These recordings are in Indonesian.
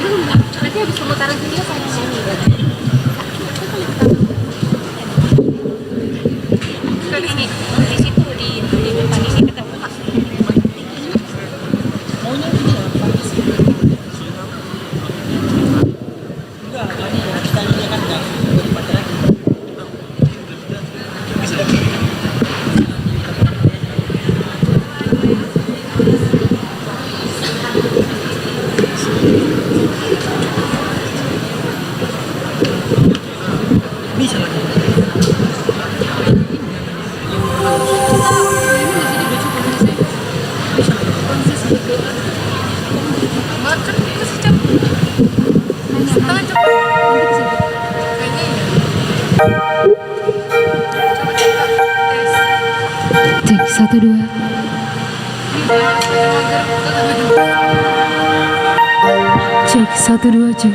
Nanti habis pemutaran video saya nyanyi. Kalau di sini, di situ di depan ini ketemu Pak. Maunya ini ya, pagi sih. Enggak, tadi ya, kita ini kan enggak dipakai lagi. Bisa lagi. Cek 1 2. Cek 1 2 cek.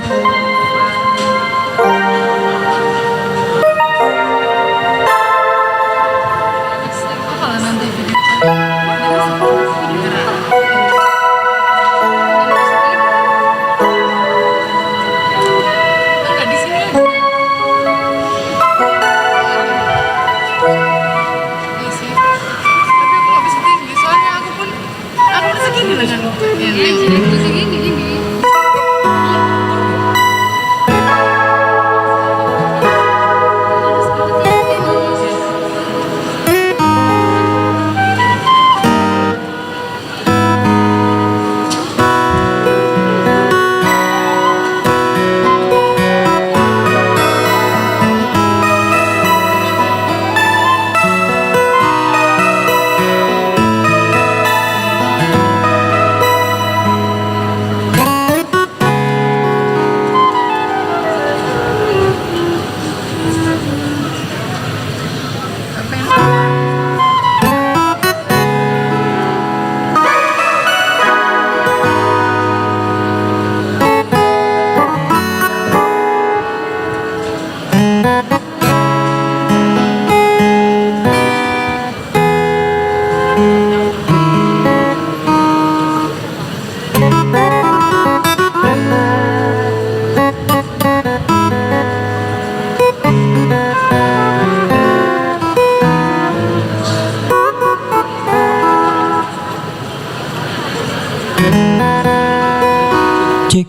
Cek,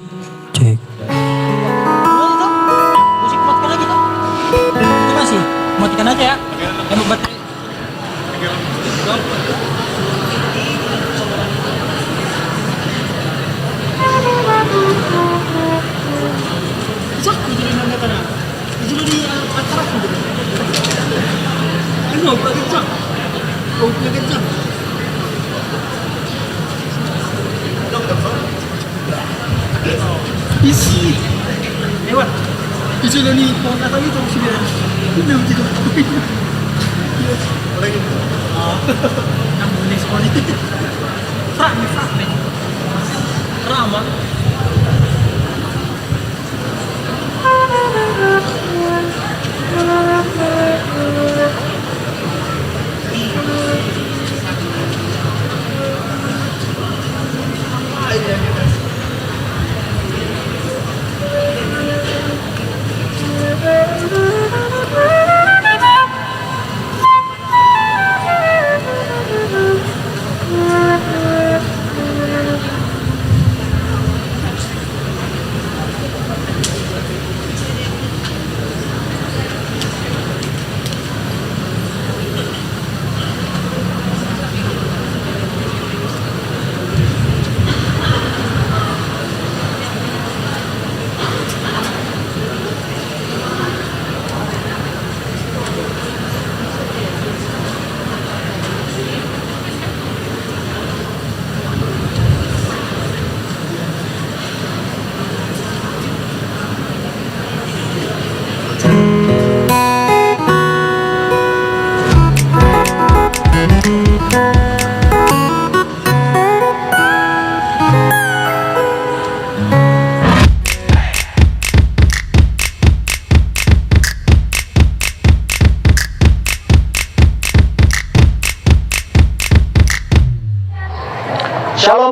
cek. Musik matikan lagi tuh. Itu masih, matikan aja ya. Yang baterai. Cak, jadi mana kana? Jadi di acara tu. Ano, kencang. Oh, kencang. Isi lewat isi ni phone atau itu sudah ini begitu orang itu kamu next phone itu frak nih ramah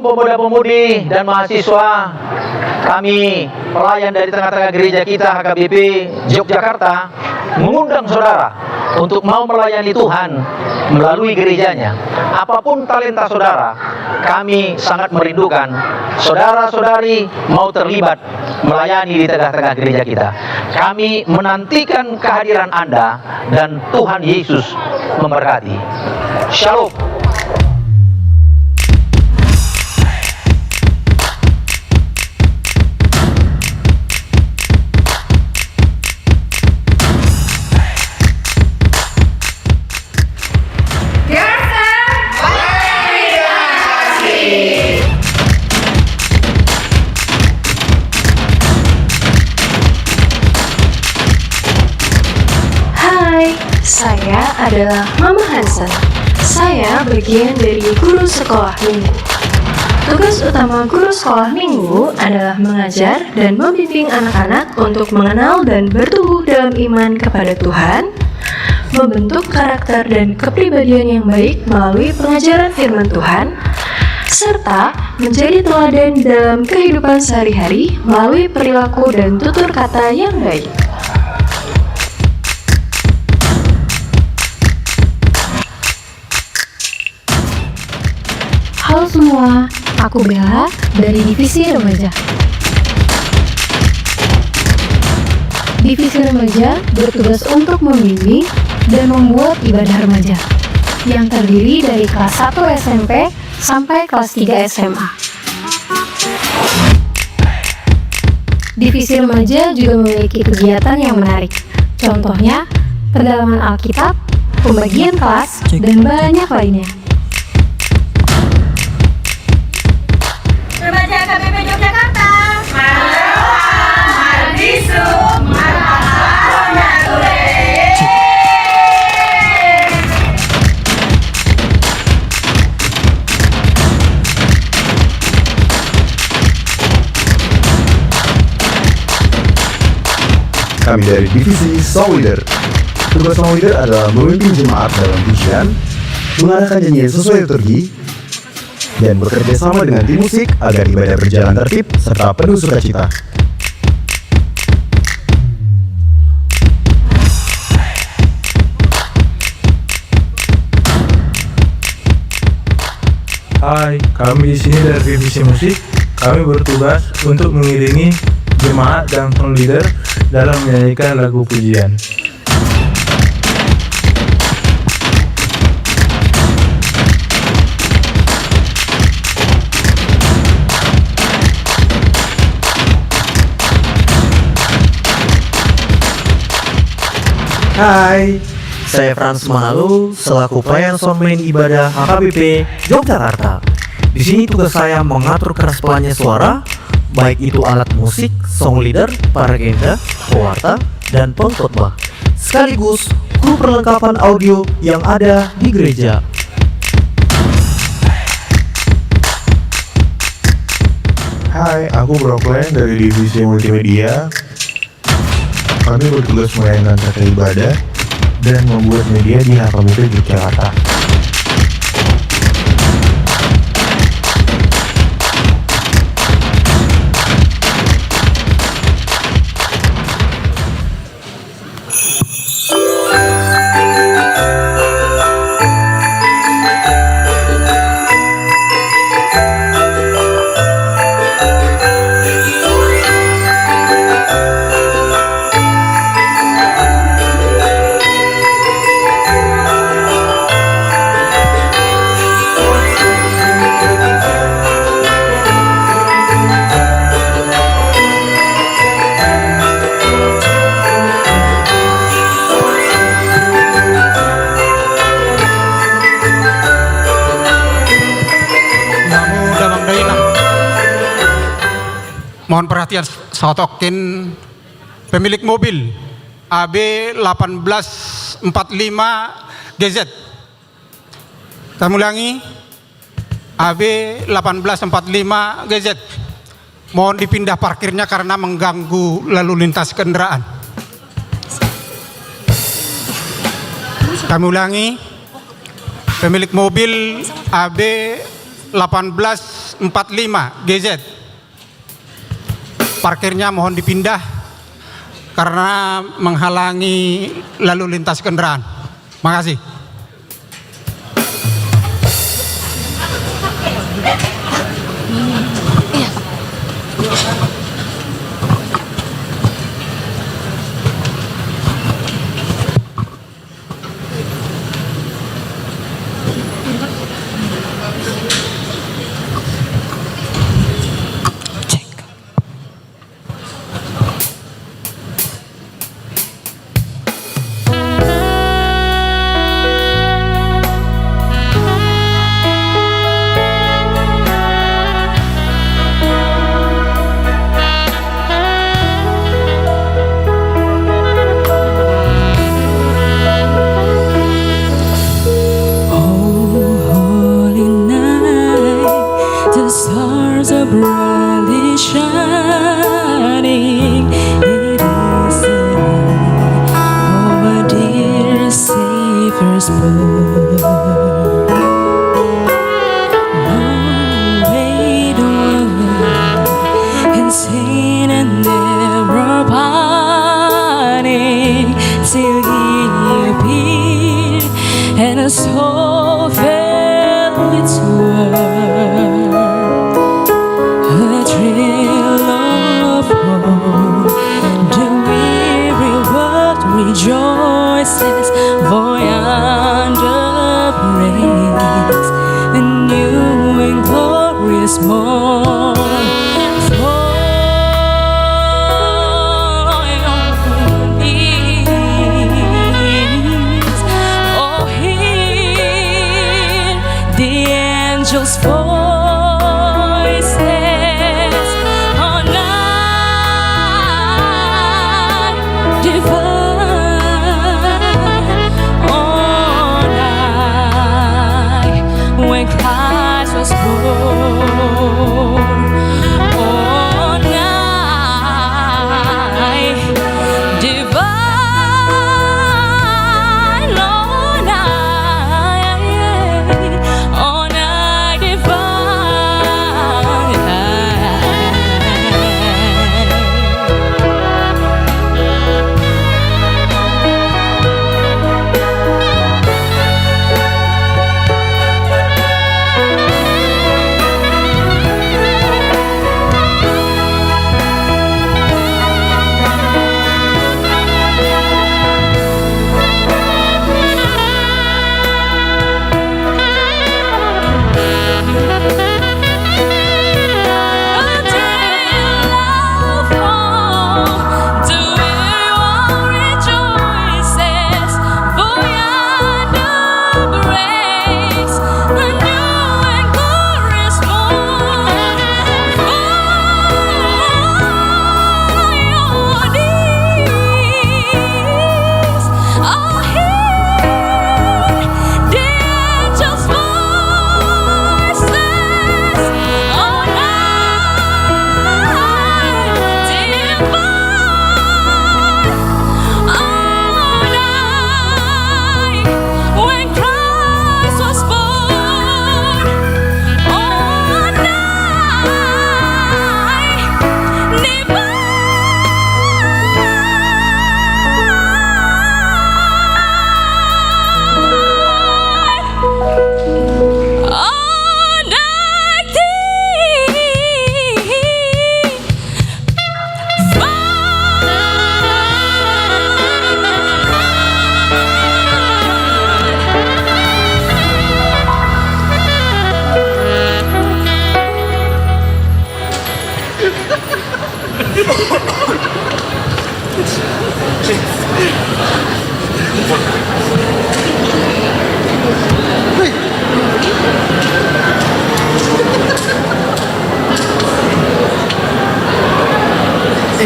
Shalom pemuda-pemudi dan mahasiswa. Kami pelayan dari tengah-tengah gereja kita HKBP Yogyakarta mengundang saudara untuk mau melayani Tuhan melalui gerejanya. Apapun talenta saudara, kami sangat merindukan saudara-saudari mau terlibat melayani di tengah-tengah gereja kita. Kami menantikan kehadiran Anda dan Tuhan Yesus memberkati. Shalom. Saya adalah Mama Hansen. Saya bagian dari guru sekolah minggu. Tugas utama guru sekolah minggu adalah mengajar dan membimbing anak-anak untuk mengenal dan bertumbuh dalam iman kepada Tuhan, membentuk karakter dan kepribadian yang baik melalui pengajaran firman Tuhan, serta menjadi teladan dalam kehidupan sehari-hari melalui perilaku dan tutur kata yang baik. Halo semua, aku Bella dari Divisi Remaja. Divisi Remaja bertugas untuk membimbing dan membuat ibadah remaja yang terdiri dari kelas 1 SMP sampai kelas 3 SMA. Divisi Remaja juga memiliki kegiatan yang menarik. Contohnya, pendalaman Alkitab, pembagian kelas, dan banyak lainnya. Remaja HKBP Yogyakarta. Kami dari Divisi Song Leader. Tugas Song Leader adalah memimpin jemaat dalam pujian, mengarahkan nyanyian sesuai liturgi, dan bekerja sama dengan tim musik agar ibadah berjalan tertib serta penuh sukacita. Hai, kami di sini dari divisi musik. Kami bertugas untuk mengiringi jemaat dan song leader dalam menyanyikan lagu pujian. Hai, saya Frans Manalu selaku pelayan soundman ibadah HKBP Yogyakarta. Di sini tugas saya mengatur keras pelannya suara, baik itu alat musik, song leader, paragenda, pewarta, dan pengkhotbah, sekaligus kru perlengkapan audio yang ada di gereja. Hai, aku Broklen dari Divisi Multimedia. Kami bertugas melayani tata ibadah dan membuat media di HKBP Yogyakarta. Mohon perhatian Sotokin pemilik mobil AB 1845 GZ. Kami ulangi, AB 1845 GZ. Mohon dipindah parkirnya karena mengganggu lalu lintas kendaraan. Kami ulangi, pemilik mobil AB 1845 GZ. Parkirnya mohon dipindah karena menghalangi lalu lintas kendaraan. Makasih.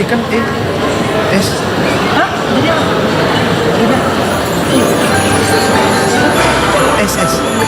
Kan S. Hah? S.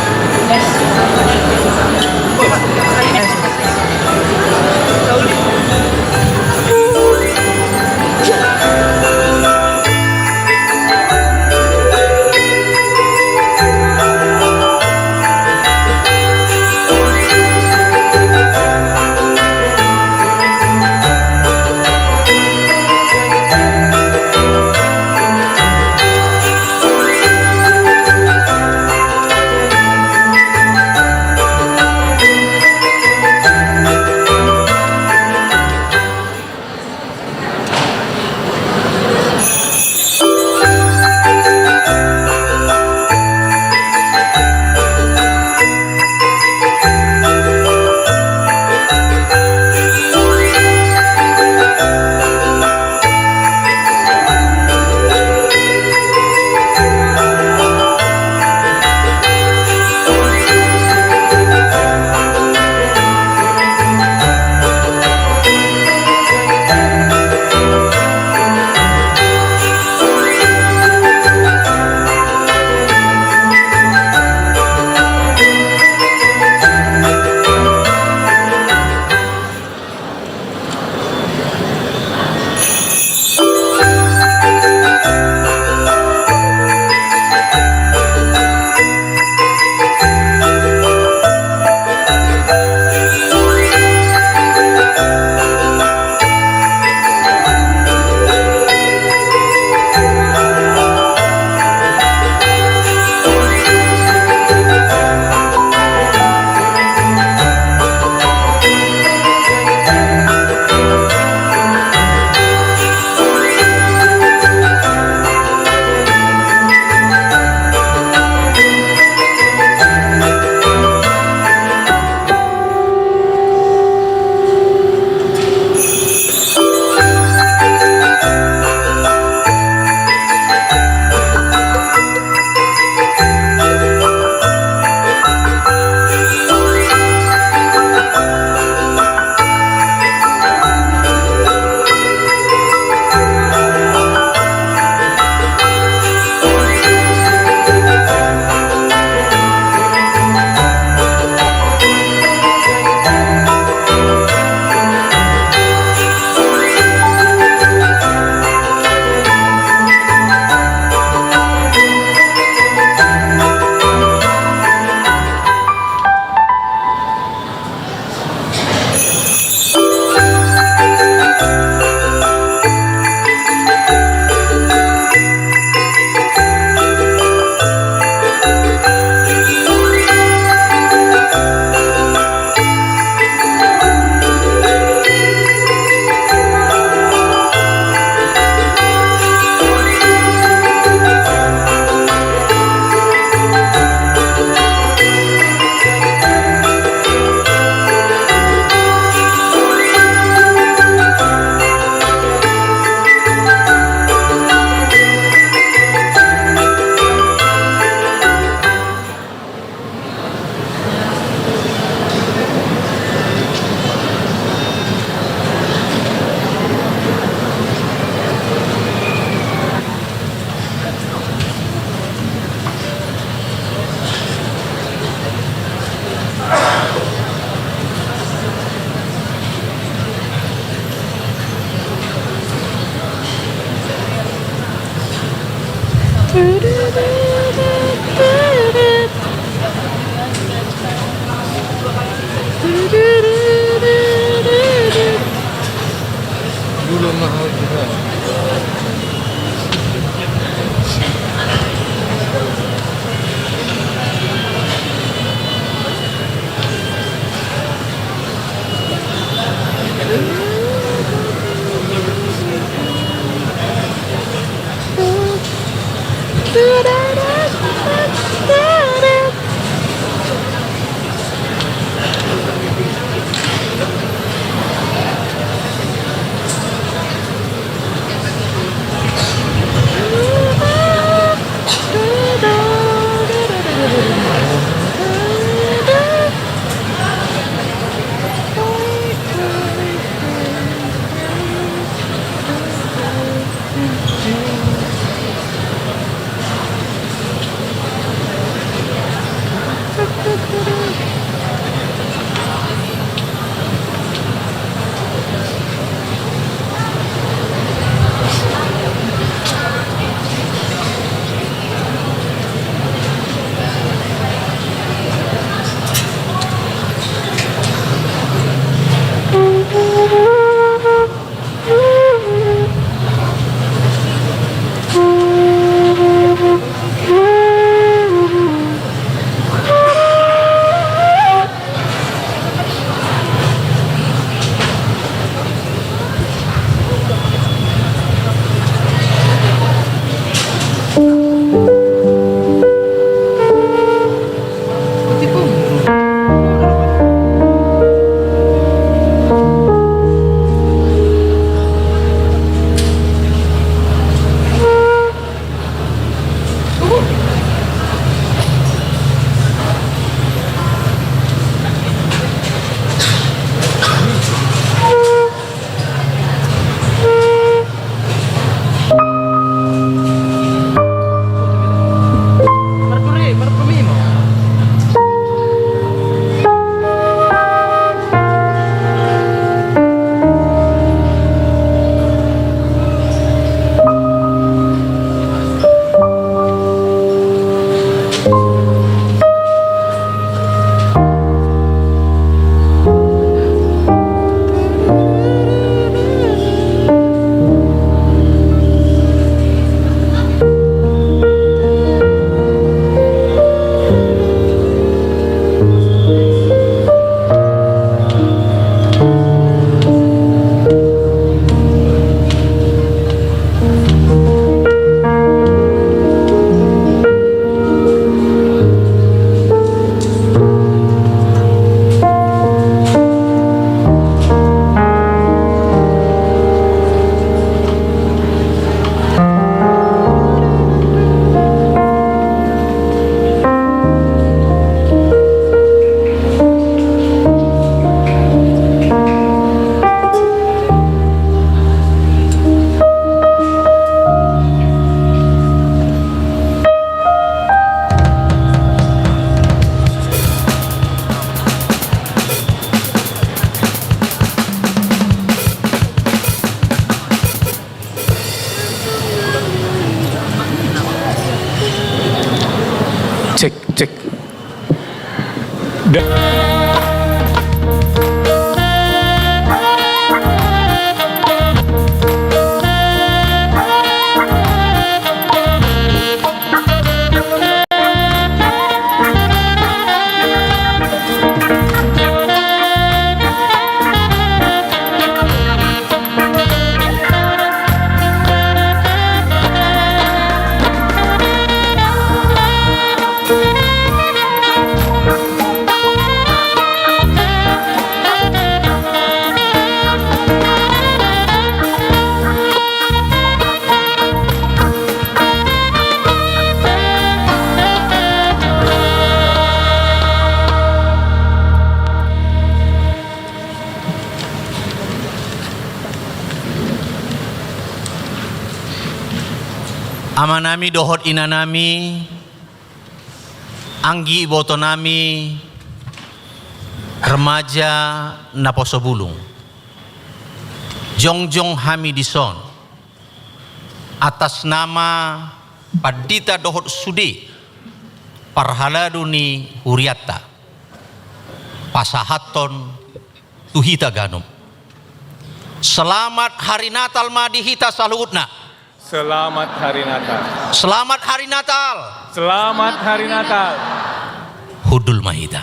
Cek. Amanami dohot inanami, anggi botonami, remaja naposo bulung, jongjong hamidison, atas nama Padita dohot sude parhaladuni huriatta pasahaton tuhita ganum. Selamat hari Natal madihita saluhutna. Selamat Hari Natal. Selamat hari Natal. Selamat Hari Natal. Hudul mahita.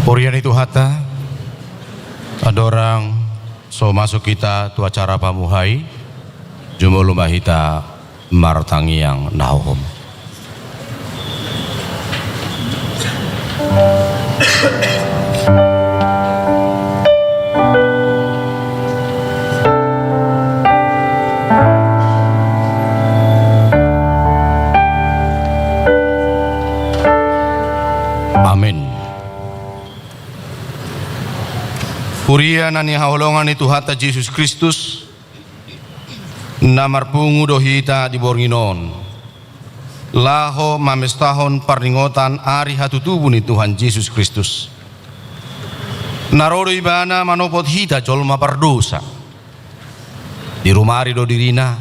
Purian itu hata, ada orang so masuk kita tu acara pamuhai, jumlah mahita martangi yang nahum. Amin. Puria nani haulongan itu hata Yesus Kristus namarpungu dohita di bornginon laho mamestahon parningotan ari hatutubun Tuhan Yesus Kristus narodo ibana manopot hita jolma pardosa di rumari do dirina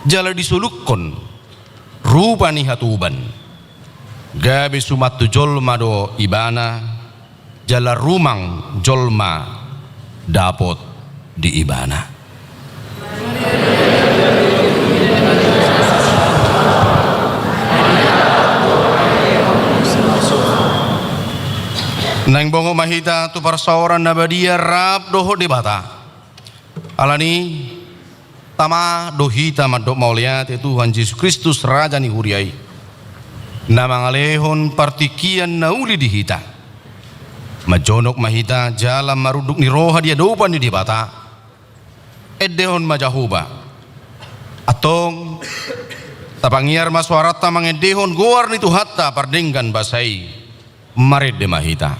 jala disulukon rupa ni hatuban gabe sumatu jolma do ibana jala rumang jolma dapot di ibana. Nang bongo mahita tu parsaoran nabadia rap doho di bata. Alani tama dohita madok mauliat Tuhan Yesus Kristus Raja ni huriai. Namang alehon partikian nauli dihita. Majonok mahita jalan maruduk ni roha dia dopan di bata. Edehon majahuba. Atong tapangiar maswarata mangedehon goar ni tuhatta pardenggan basai. Mared de mahita.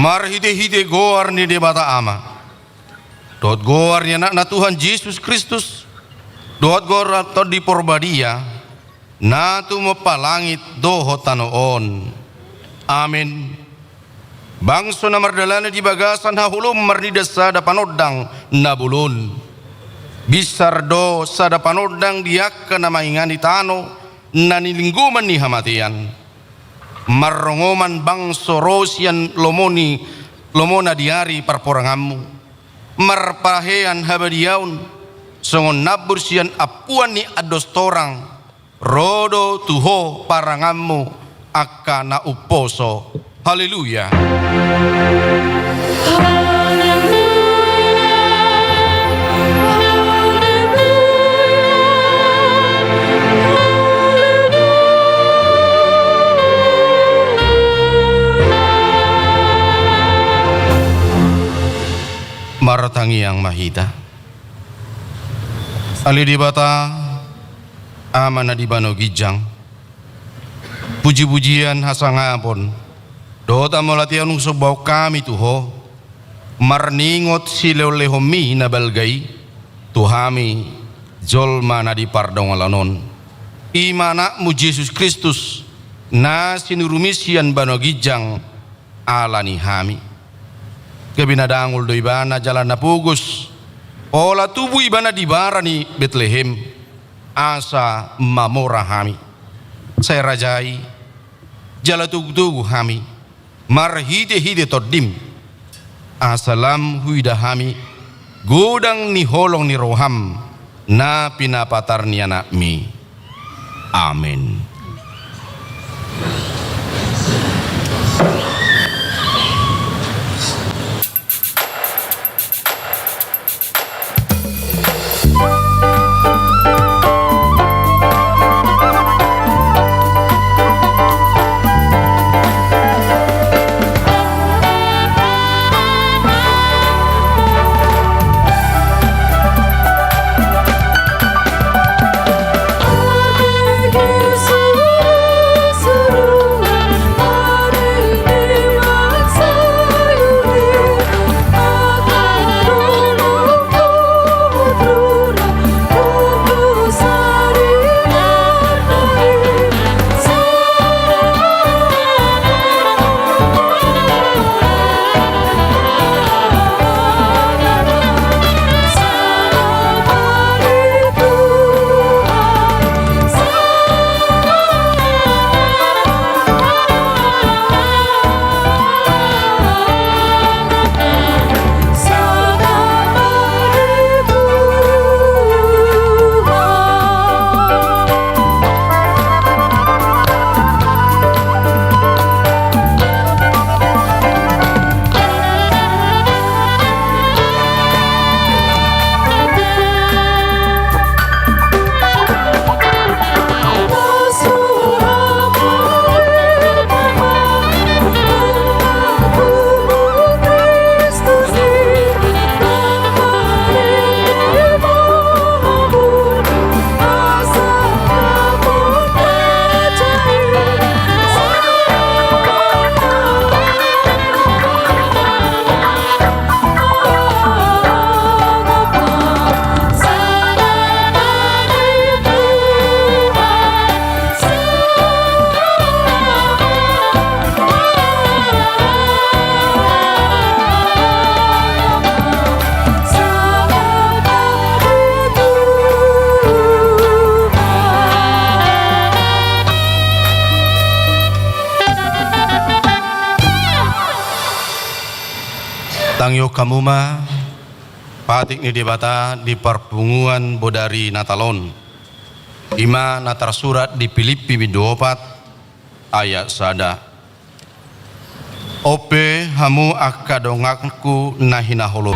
marhite-hite goar ni debata ama. Dot goar ni anak na Tuhan Yesus Kristus. Dot goar to di porbadia. Na tu mapalangit doho tanoon. Amin. Bangso na mardalana di bagasan hahulum marnida sada panodang nabulun. Bisardo sada panodang diak na maingani tano nanilingguman ni hamatian. Marrongoman bangso rosian lomona diari parporangamu. Marpahean habadiaun songon nabursian apuan ni ados torang. Rodo tuho parangamu akana uposo. Haleluya. Maratangi yang mahita ali dibata amana di bano gijang puji-pujian hasangapon dota molatian usubau kami tuho marningot silelehomi nabalgai tuhami jolma na di pardongalanon imana mu Yesus Kristus na sinurumisian bano gijang alani hami kebinadangul do ibana jalan na pugus ola tubuh ibana di barani Bethlehem asa mamora hami saya rajai jala tugu hami marhide todim asalam huida hami godang ni holong ni roham na pinapatar ni anak mi amin. Tangyo kamuma patik ni debata di perpunguan bodari natalon ima natar surat di Filipi 24 ayat sada ope hamu akadongakku nahina holo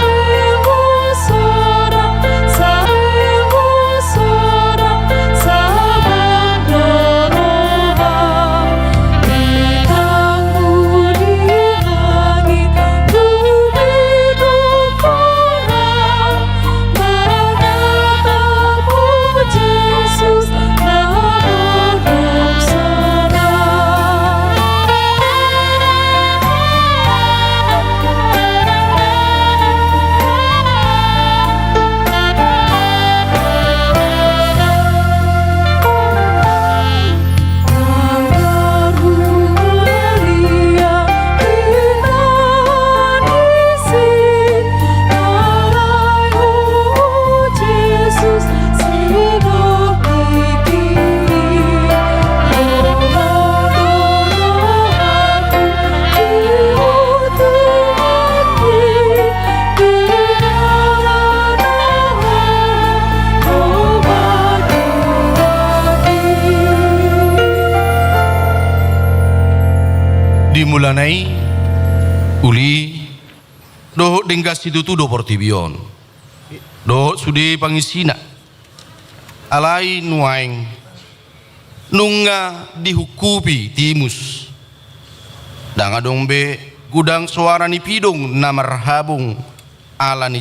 Dimulanai uli doh denggas itu tu do portibion doh sudi pangisina alai nuaing nunga dihukupi timus danga dombe gudang suara ni pidung na marhabung alani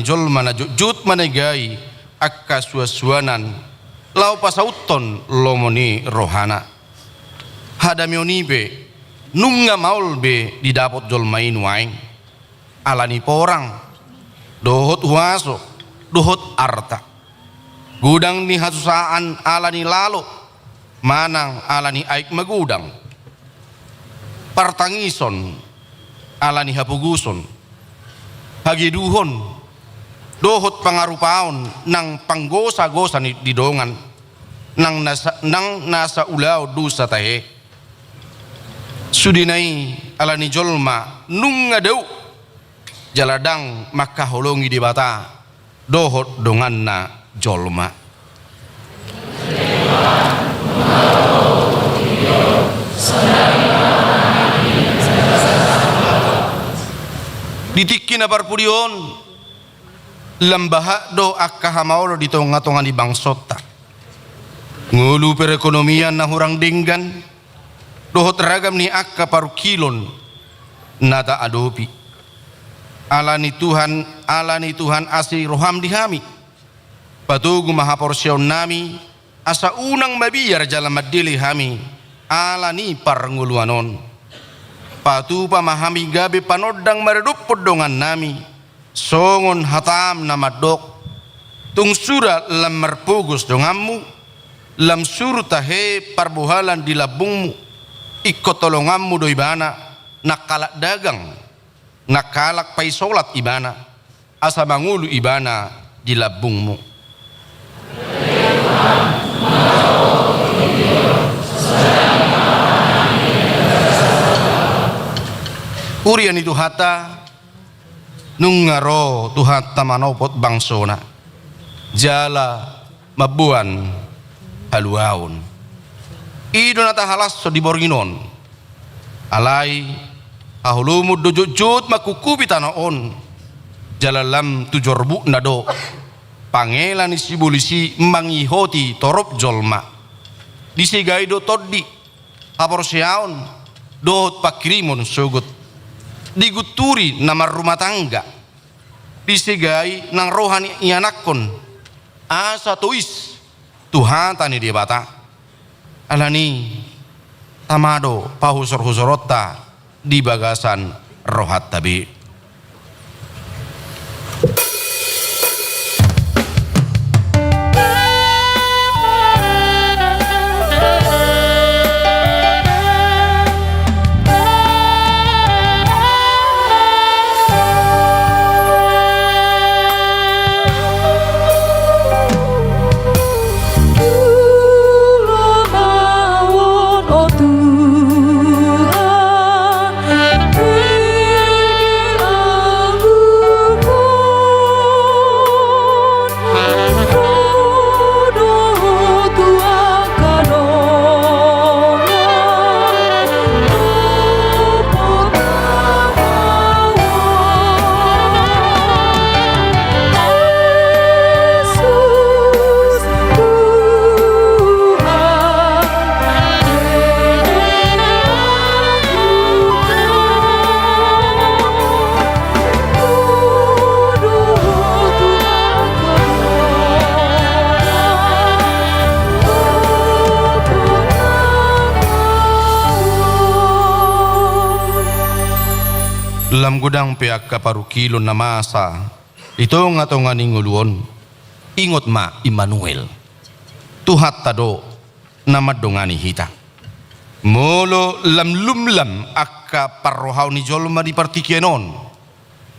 jol mana jut manegai akka suasuanan lau pasauton lomoni rohana hadamioni be nunga maul be didapot jol main waing alani porang dohot waso dohot arta gudang ni hasusaan alani lalo manang alani aik magudang partangison alani hapuguson hagiduhon dohot pangarupaon nang panggosa-gosa ni didongan nang nasa ulaw dusa tahe sudinai alani jolma nunga deu jaladang makaholongi di bata dohot donganna jolma ditikina parpudion lambaha do akka hamaolo di tonga-tonga di bangsota ngulu perekonomian na hurang dinggan dohot ragam ni akka parukilon nata adopi alani Tuhan asli roham dihami patugu maha porsyon nami asa unang mabiyar jalan madili hami alani parnguluanon patu pamahami gabi panodang meredup podongan nami songon hatam namadok tung sura lam merpugus dongammu lam surutahe parbuhalan di labungmu ikut tolongammu doibana nakalak dagang nakalak pai solat ibana asa mangulu ibana di labungmu urian itu hata nungaro tuhata manopot bangsona jala mabuan haluaun idon ata halas so diborginon alai ahulumud dojojot makukubi tanaon jalalam tujorbu nado pangelan isi bulisi mangihoti torop jolma disigaido toddi aporsiaon dot pakrimon sugut diguturi nama rumah tangga disigai nang rohani ianakon asa tuis Tuhan tani dia bata alani tamado pahusor-husorota di bagasan rohat tabi lam gudang pihak kaparukilon na masa ito nga to nga ninguluon ingot ma Immanuel tuhat tado na madongani hita molo lam lumlam akka parrohaw ni jolma di partikienon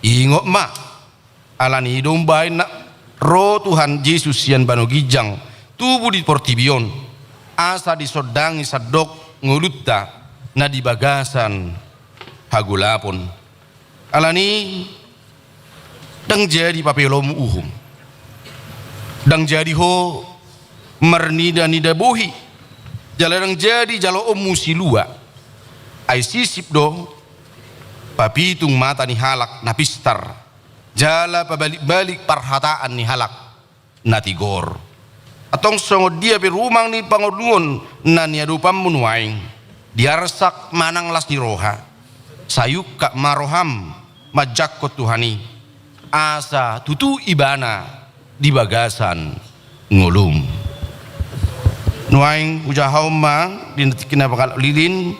ingot ma alani dombay na ro Tuhan Yesus yan banogijang tubuh di portibion asa disodangi sadok ngulutta na di bagasan hagulapon alani dang jadi papelom uhum dang jadi ho mernida nida bohi jalarang jadi jalo omu silua ai sisip do papitung mata ni halak napistar jala pabalik-balik parhataan ni halak natigor atong songod dia pirumang ni pangudungon na niadupam munuaing diarsak manang las ni roha sayuk kak maroham majakot tuhani asa tutu ibana di bagasan ngulum nuaing ujahaw ma dinatikin na bakal lilin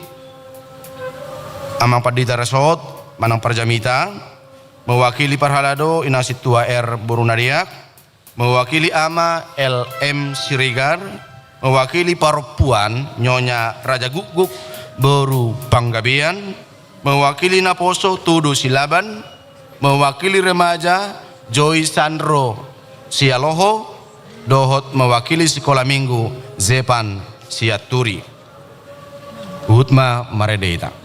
amang padita resort manang parjamita mewakili parhalado inasit tua Burunariak mewakili ama LM Siregar mewakili perempuan Nyonya Raja Guguk Boru Panggabean mewakili Naposo Tudu Silaban mewakili remaja Joy Sandro Sialoho dohot mewakili sekolah minggu Zepan Siaturi Hutma Maredeita.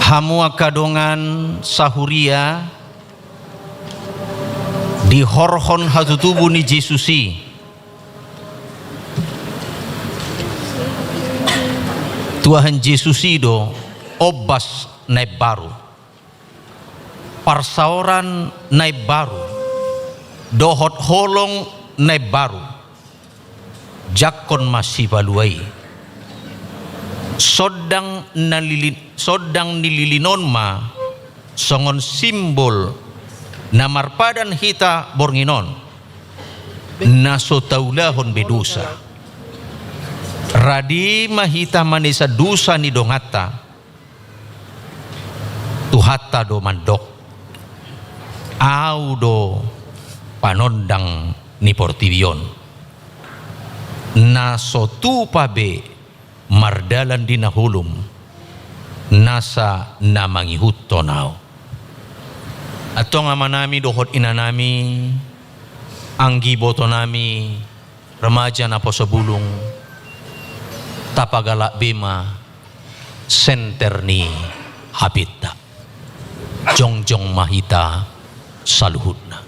Hamua kadongan sahuria di horhon hatutubu ni Jesusi Tuhan Jesusi do obas naik baru parsaoran naik baru dohot holong naik baru jakon masih baluai sodang nililinon ma songon simbol namarpadan hita bornginon nasotaulahon bedosa radi mahita manisa dusa ni dongata tuhata do mandok au do panondang ni portivion nasotu pabe mardalan dinahulum nasa namangihut tonao atong amanami dohot inanami anggi boto nami remaja na po sa bulong tapagalak bima center ni habita jongjong mahita saluhudna.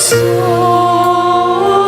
So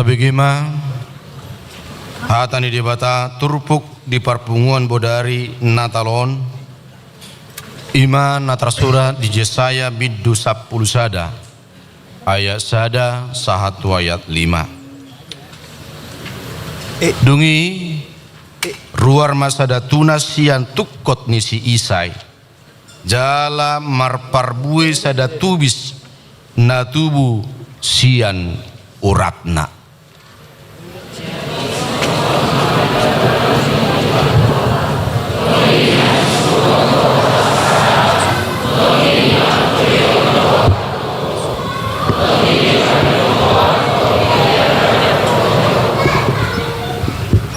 Bagaimana hatani debata turpuk di perpunguan bodari natalon iman natrasura di Yesaya biddu 10 sada ayat sada 1 ayat 5 dungi ruar masada tunas sian tukot nisi isai jala marparbue sada tubis natubu sian uratna.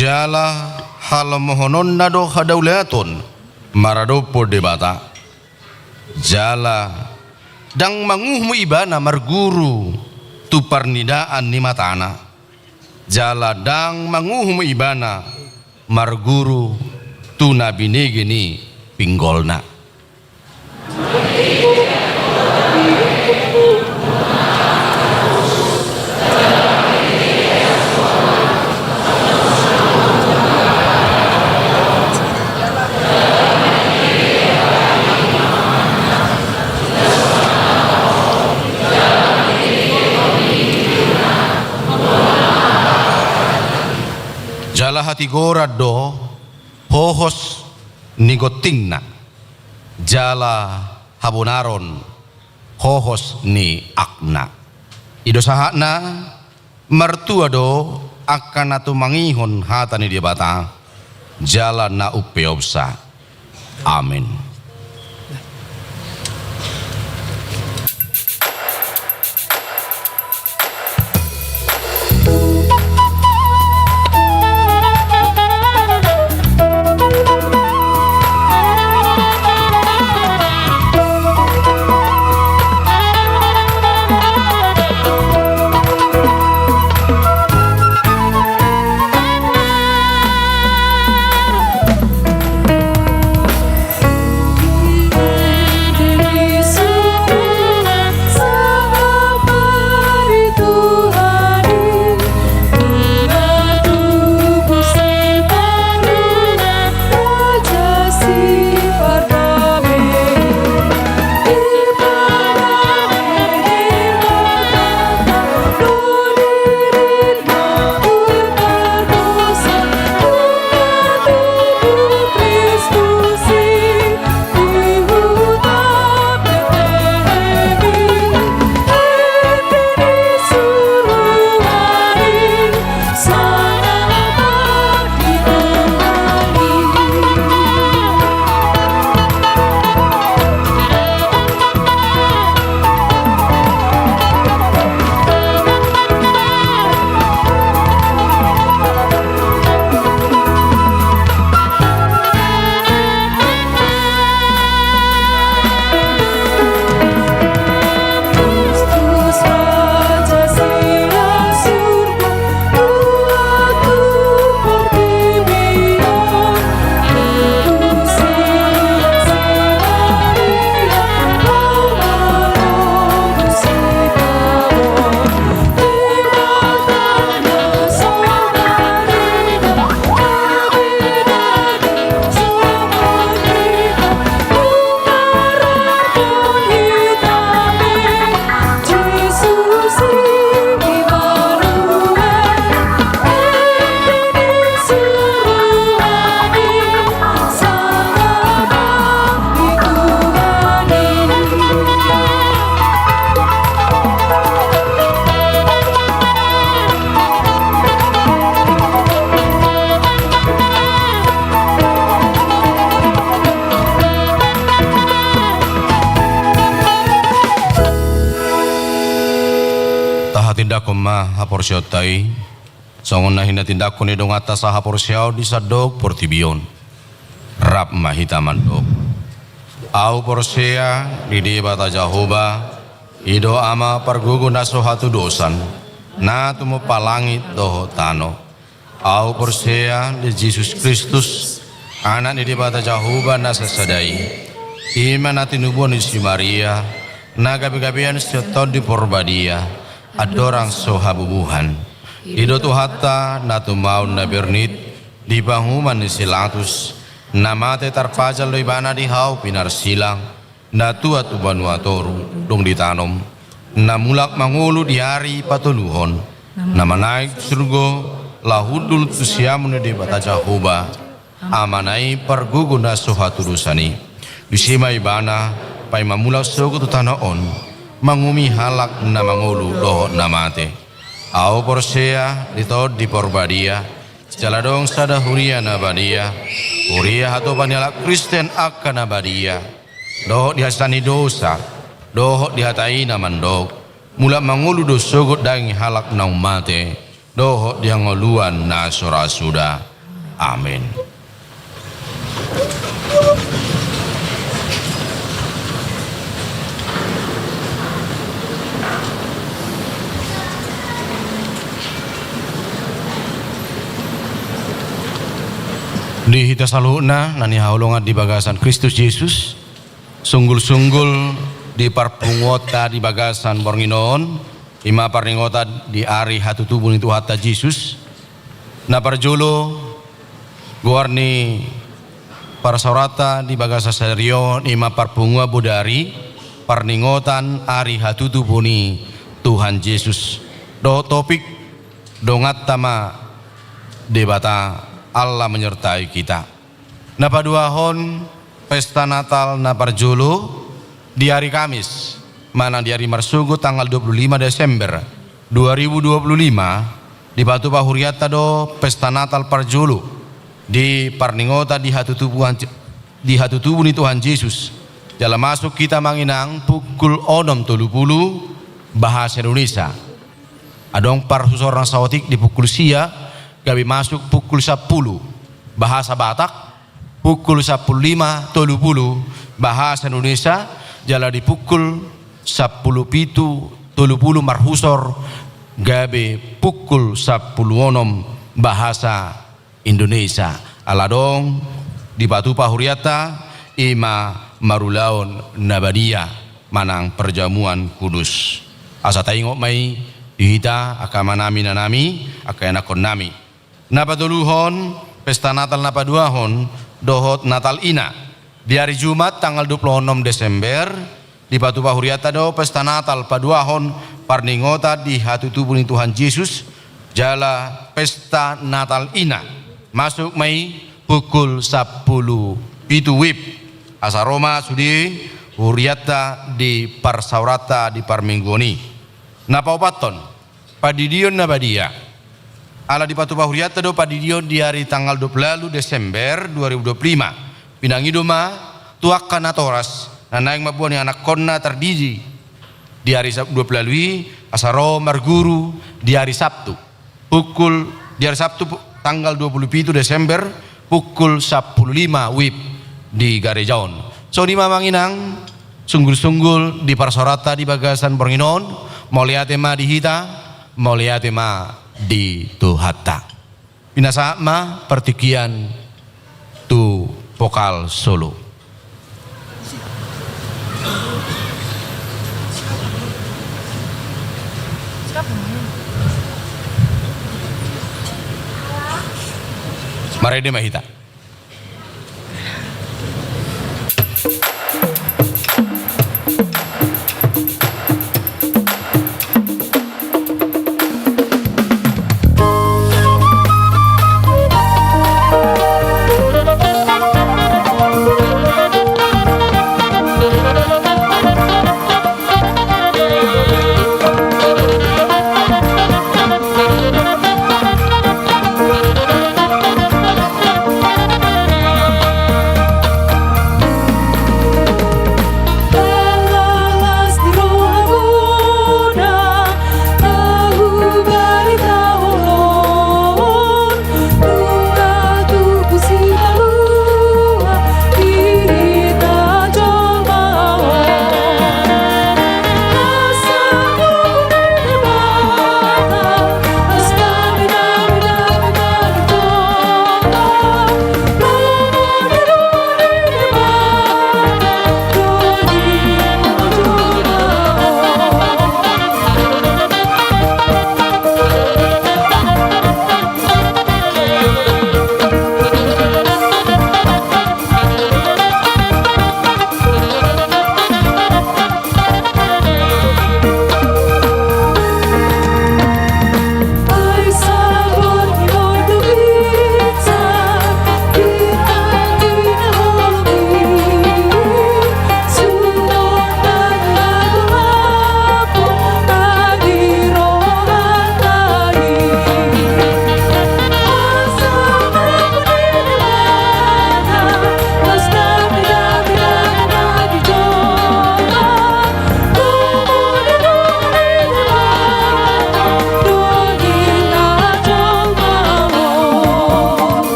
Jala hal mohonon nado hadaulaton maradopo debata jala dang manguhmu ibana marguru tu parnidaan ni matana jala dang manguhmu ibana marguru tu nabinege ni pinggolna. Jala hati gorado hohos nigotingna jala habunaron hohos ni akna ido sahakna mertua do akan atu mangihon hatani dia bata jala na upeobsa amin. Tindak koma haporsiotai songon na hina tindak ko ni dong atas haporsiao di sadok portibion rap mahita mandok au porsea di bata Jahoba ido ama pargugu naso hatu dosan na tumo palangit doho tano au porsea di Yesus Kristus anak di bata Jahoba nasa sadai iman atinubuan isi Maria na gabi-gabian setod di porbadia adorang sohabubuhan Hido tu hatta na tu mau na bernit di banguman ni silatus namate tarpajal loy bana di hau pinar silang na tua tu banua toru dong ditanom na mulak mangulu di hari patuluhon na manaik surgo lahudul tu siamun di bata Jehovah amanai perguguna sohatu dosani bisima ibana pai mamulak sogo tu tanaon mangumi halak na mangulu doh namate au porsea ditod di porbadia jaladong sada huria nabadia huria hato banyalak Kristen akan nabadia doh dihasani dosa doh dihatai namandok mulak mangulu dosogot dangi halak nang mate doh diangoluan na surasuda amin. Di hita saluna nani haulungan di bagasan Kristus Yesus sunggul-sunggul di parpungota di bagasan bornginon ima parningota di ari hatu tubuh itu hatta Yesus na parjolo guarni parsaurata di bagasa serion ima parpungua budari parningotan ari hatu tubuh ni Tuhan Yesus do topik dongat tama debata Allah menyertai kita. Napa duahon pesta Natal napar julu di hari Kamis, mana di hari Marsugu tanggal 25 Desember 2025 di Batu Pahuriata do pesta Natal parjulu di Parningota di hatu tubuh ni Tuhan Yesus. Dalam masuk kita manginang pukul 6.30 bahasa Indonesia. Adong parsusoran sawatik di pukul sia gabi masuk pukul 10 bahasa Batak pukul 15.30 bahasa Indonesia jala di pukul 10.30 marhusor gabi pukul 10.06 bahasa Indonesia aladong di Batu Pahuriata ima marulaon nabadia manang perjamuan kudus asa taingok mai dihita akamanami nanami akayanakon nami napaduluhon pesta Natal napaduahon dohot Natal ina di hari Jumat tanggal 26 Desember di Batu Pahuriata do pesta Natal paduahon parningota di hatu tubuh ni Tuhan Yesus jala pesta Natal ina masuk Mei pukul 10 pitu wib asa Roma sudi Huriata di parsaurata di parminggoni napaupaton padidion nabadia ala di Batu Pahuriata do padidion di hari tanggal 20 Desember 2025 pinangidoma tuak kanatoras nanaing mabuan yang anak konna terdiji di hari 20 asaro marguru di hari Sabtu tanggal 27 Desember pukul 10.05 wib di Garejaon so di mamanginang sunggul-sunggul di parsorata di bagasan Bornginon moliatema di hita moliatema di Tuhata pinasama pertikian tu vokal solo mari de mahita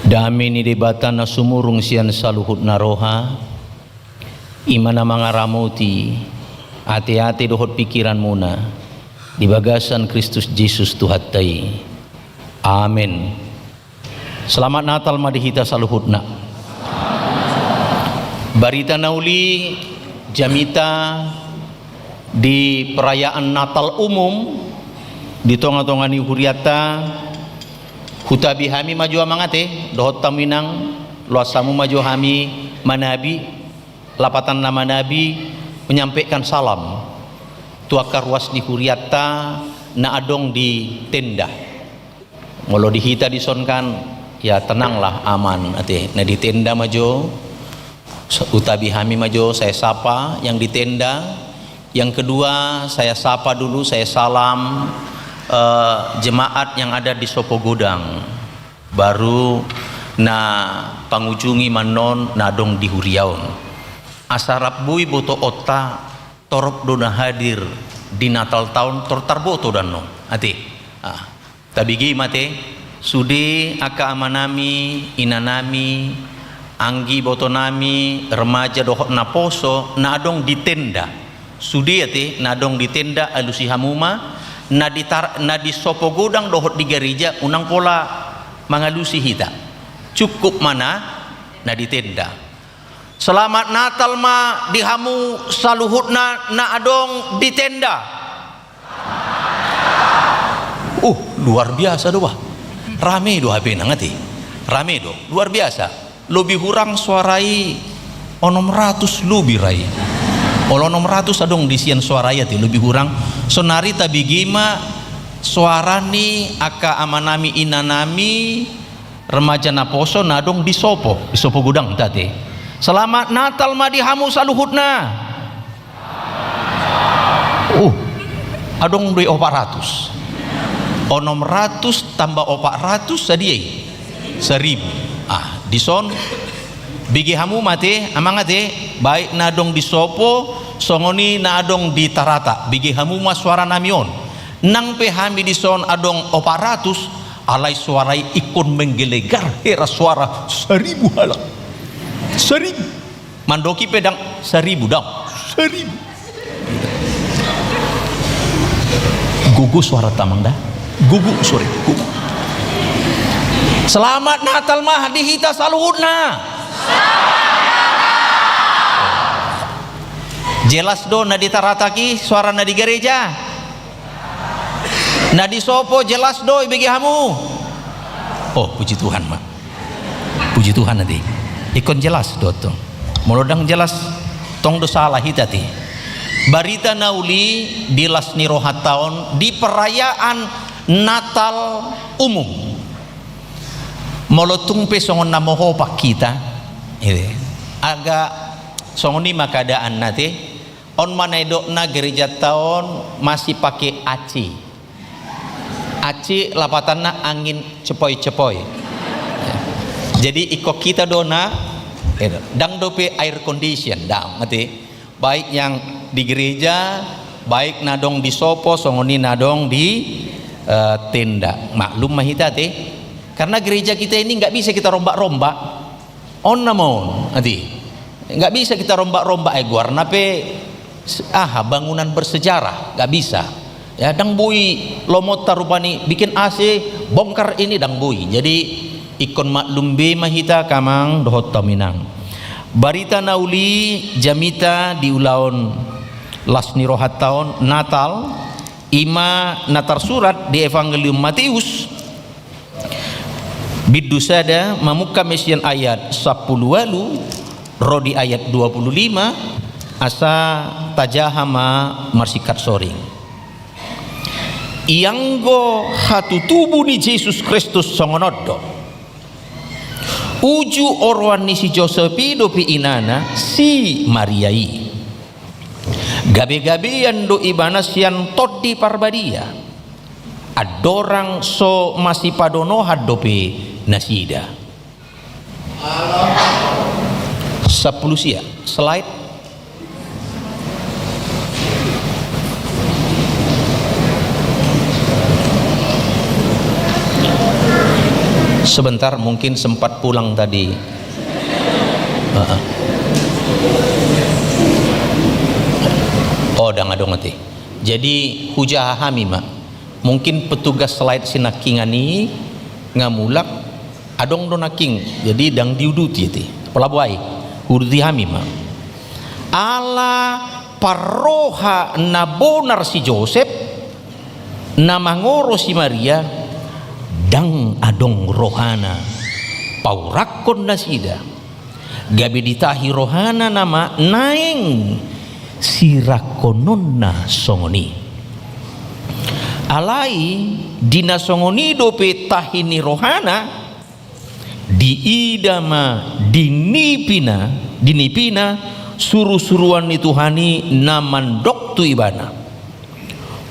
Dami ni debatana sumurung sian saluhut naroha imana mangaramuti hati-hati dohot pikiran muna di bagasan Kristus Yesus Tuhattai. Amin. Selamat Natal madihita saluhutna. Barita nauli jamita di perayaan Natal umum di tonga-tongani huriata hutabi hami maju amangate dohot taminang luasamu maju hami manabi lapatan nama nabi menyampaikan salam tuakar ruas di huriata na adong di tenda molo dihita disonkan ya tenanglah aman ate na di tenda maju utabi hami maju saya sapa yang di tenda. Yang kedua saya sapa dulu, saya salam jemaat yang ada di Sopo Godang, baru na pangujungi manon nadong di Huriaon. Asarap bui boto otta torop dona hadir di Natal tahun tortarboto danno ati. Tabigi mate sudi aka amanami inanami anggi boto nami remaja dohot na poso nadong di tenda. Sudi ati nadong di tenda alusi hamuma na di Sopo Godang dohot di gereja unang pola mangalusi hita cukup mana na di tenda. Selamat Natal ma dihamu saluhutna na adong di tenda. Luar biasa doa rame do HP nangati rame do luar biasa lebih hurang suarai onom ratus lebih rai olonom ratus adong disian suaraya ti lebih kurang sonari tabigima suarani aka amanami inanami remaja naposo nadong di Sopo Godang tadi. Selamat Natal madihamu saluhutna. Adong doi 400 onom ratus tambah 400 sadiai 1000 dison bigi hamu mate amangate baik nadong di Sopo songoni nadong di Tarata bigi hamu ma suara namion nang pe hami di son adong 400 alai suarai ikon menggelegar hera suara 1000 hala 1000 mandoki pedang 1000 dang 1000 gugu suara tamang dah gugu sore gugu. Selamat Natal mah dihita saluhutna. Jelas do na di Tarataki suara na di gereja na di Sopo jelas do bagi hamu. Puji Tuhan mak puji Tuhan nanti ikon jelas do tong molodang jelas tong do salah hitati barita nauli di lasni rohat tahun di perayaan Natal umum molotung pe songon namoho pak kita agak songoni makadaan nate on manaidok na gereja tahun masih pakai aci lapatanna angin cepoi jadi ikut kita dona dang dope air condition dang mati baik yang di gereja baik nadong di Sopo songoni nadong di tenda maklum mahita teh karena gereja kita ini nggak bisa kita rombak-rombak on namon nanti nggak bisa kita rombak-rombak warna pe bangunan bersejarah nggak bisa ya dang bui lomot tarupani bikin AC bongkar ini dang bui jadi ikon maklum be mahita kamang dohot taminang barita nauli jamita di ulaon lasni rohat tahun Natal ima natar surat di Evangelium Matius bidusada mamuka mesian ayat 10 walu rodi ayat 25 asa tajahama marsikat soring ianggo hatu tubuh ni Yesus Kristus songonodo uju orwan ni si Josepi dopi inana si Mariai gabe-gabean do ibanas yang todi parbadia adorang so masih padono hadope nasida 10 sia slide Sebentar, mungkin sempat pulang tadi. Oh, dah ngadong nanti. Jadi hujah hamima. Mungkin petugas slide sinakingani ngamulak adong donaking. Jadi dang diuduti ti. Pelabuai uduti hamima. Ala paroha nabonar si Joseph namangoro si Maria dang adong rohana paurakon nasida gabi ditahi rohana nama naeng sirakononna songoni alai dina songoni dope tahini rohana diidama dinipina suruh-suruhan Tuhani namandok tu ibana.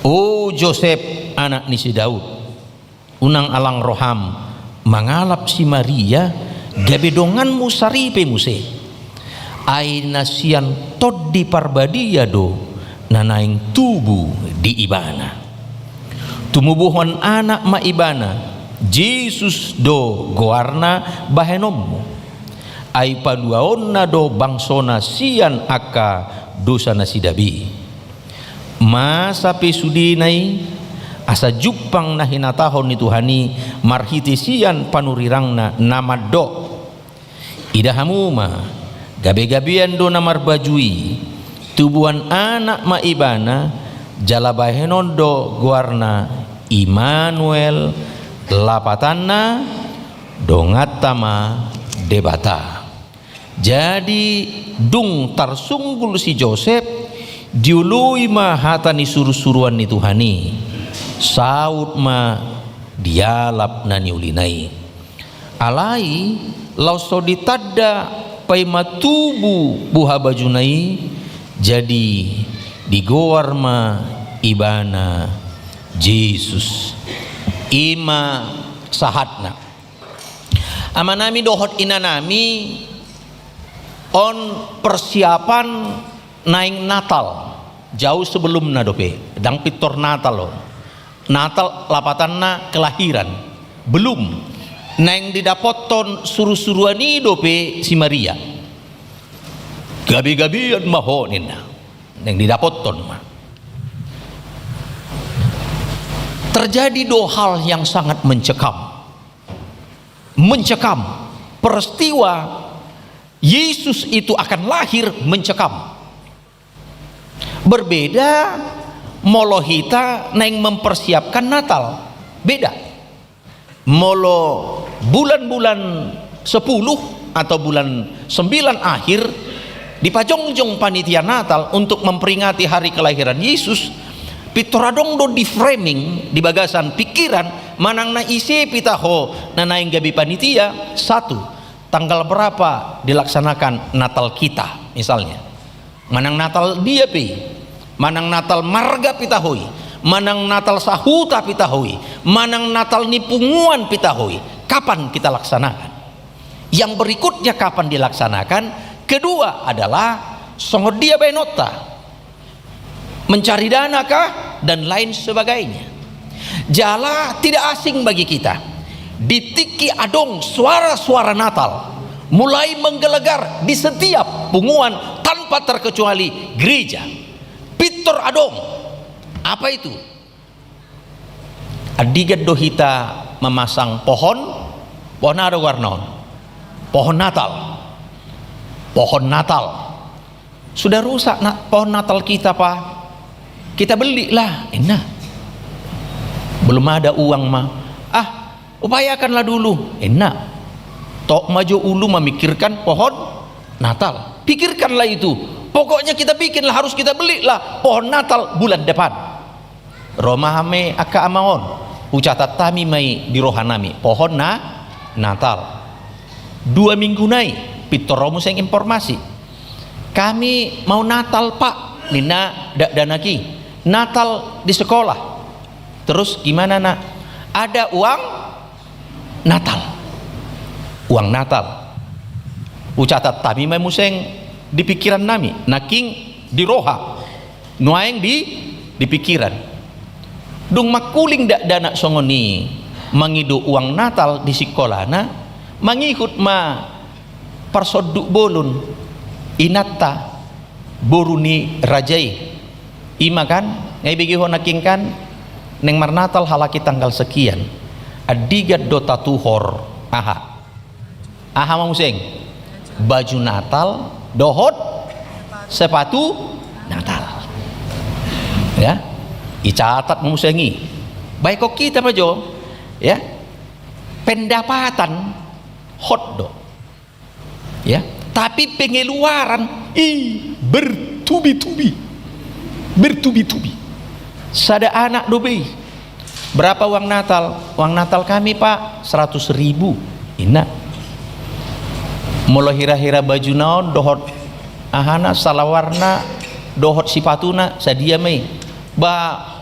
Oh Joseph anak nisi Daud unang alang roham mangalap si Maria gabedonganmu saripe muse ay nasian tod di parbadia do nanaing tubuh di ibana tumubuhon anak ma ibana Jesus do goarna bahenommu ay paduaon na do bangsona sian aka dosa na sidabi masa pesudinay asa jupang na hinatahon ni Tuhani marhiti sian panurirang na namaddo idahamuma gabi-gabian do namarbajui tubuhan anak maibana jalabahenon do guarna Immanuel lapatanna dongatama debata. Jadi dung tarsunggul si Joseph diului ma hatani suruh-suruhan ni Tuhani saud ma dialap nani ulinai alai lauso ditadda paima tubu buha bajunai jadi digowar ma ibana Jesus ima sahatna amanami dohot inanami on persiapan naing Natal jauh sebelum nadope dang pitor Natal on Natal lapatanna kelahiran belum naing didapoton suruh-suruani dope si Maria gabi-gabian mahonin naing didapoton mah terjadi dua hal yang sangat mencekam peristiwa Yesus itu akan lahir mencekam. Berbeda molohita neng mempersiapkan Natal. Beda. Molo bulan-bulan 10 atau bulan 9 akhir dipajongjong panitia Natal untuk memperingati hari kelahiran Yesus. Pitoradong do di framing di bagasan pikiran manang na isi pitaho na naing gabi panitia satu tanggal berapa dilaksanakan Natal kita misalnya manang Natal dia pi manang Natal marga pitahui manang Natal sahuta pitahui manang Natal nipunguan pitahui kapan kita laksanakan yang berikutnya kapan dilaksanakan kedua adalah songod dia benota mencari dana kah dan lain sebagainya jala tidak asing bagi kita ditiki adong suara-suara Natal mulai menggelegar di setiap punguan tanpa terkecuali gereja pitor adong apa itu adigat dohita memasang pohon ada warna pohon Natal sudah rusak pohon Natal kita pak kita belilah enak belum ada uang mah upayakanlah dulu enak tok maju ulu memikirkan pohon Natal pikirkanlah itu pokoknya kita bikinlah harus kita belilah pohon Natal bulan depan romahame aka amaon ucatat tami mai di rohanami pohon Natal 2 minggu naik pitoromu sayang informasi kami mau Natal pak nina danaki Natal di sekolah terus gimana nak ada uang Natal ucatat tami mai museng di pikiran nami naking di roha nuaeng di pikiran dung makuling dak dana songoni mengidu uang Natal di sekolah mengikut persoduk bolun inatta boruni rajai ima kan ngai begi honaking kan neng marnatal halaki tanggal sekian adigat dota tuhor aha mamuseng baju Natal dohot sepatu Natal ya icatat musengi baik kok kita majo ya pendapatan hotdog ya tapi pengeluaran bertubi-tubi sada anak dobe berapa uang Natal kami Pak 100.000 ina mula hira-hira baju naon dohot ahana salawarna dohot sipatuna sadia mei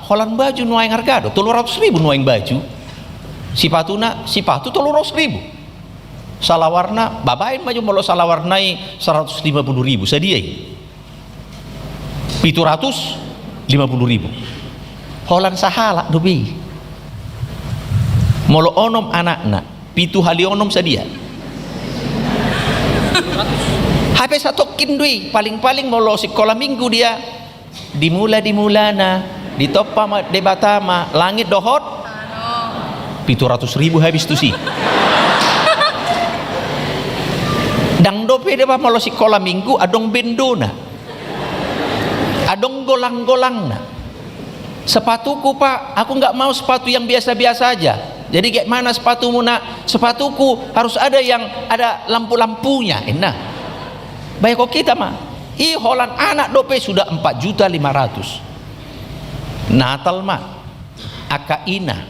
holan baju nuaing harga 300.000 nuaing baju sipatu 300.000 salawarna babain maju molo salawarnai 150.000 sadia 750.000 holan sahala dobi molo onom anakna 7 hali onom sadia HP satokin dui paling-paling molo sekolah minggu dia dimulana ditoppa debatama langit dohot 700.000 habis tu sih dang dope dia molo sekolah minggu adong bendona adong golang-golangna sepatuku Pak aku nggak mau sepatu yang biasa-biasa aja jadi kayak mana sepatumu nak sepatuku harus ada yang ada lampu-lampunya enak baik kok kita mah holan anak dope sudah 4.500.000 Natal mah aka ina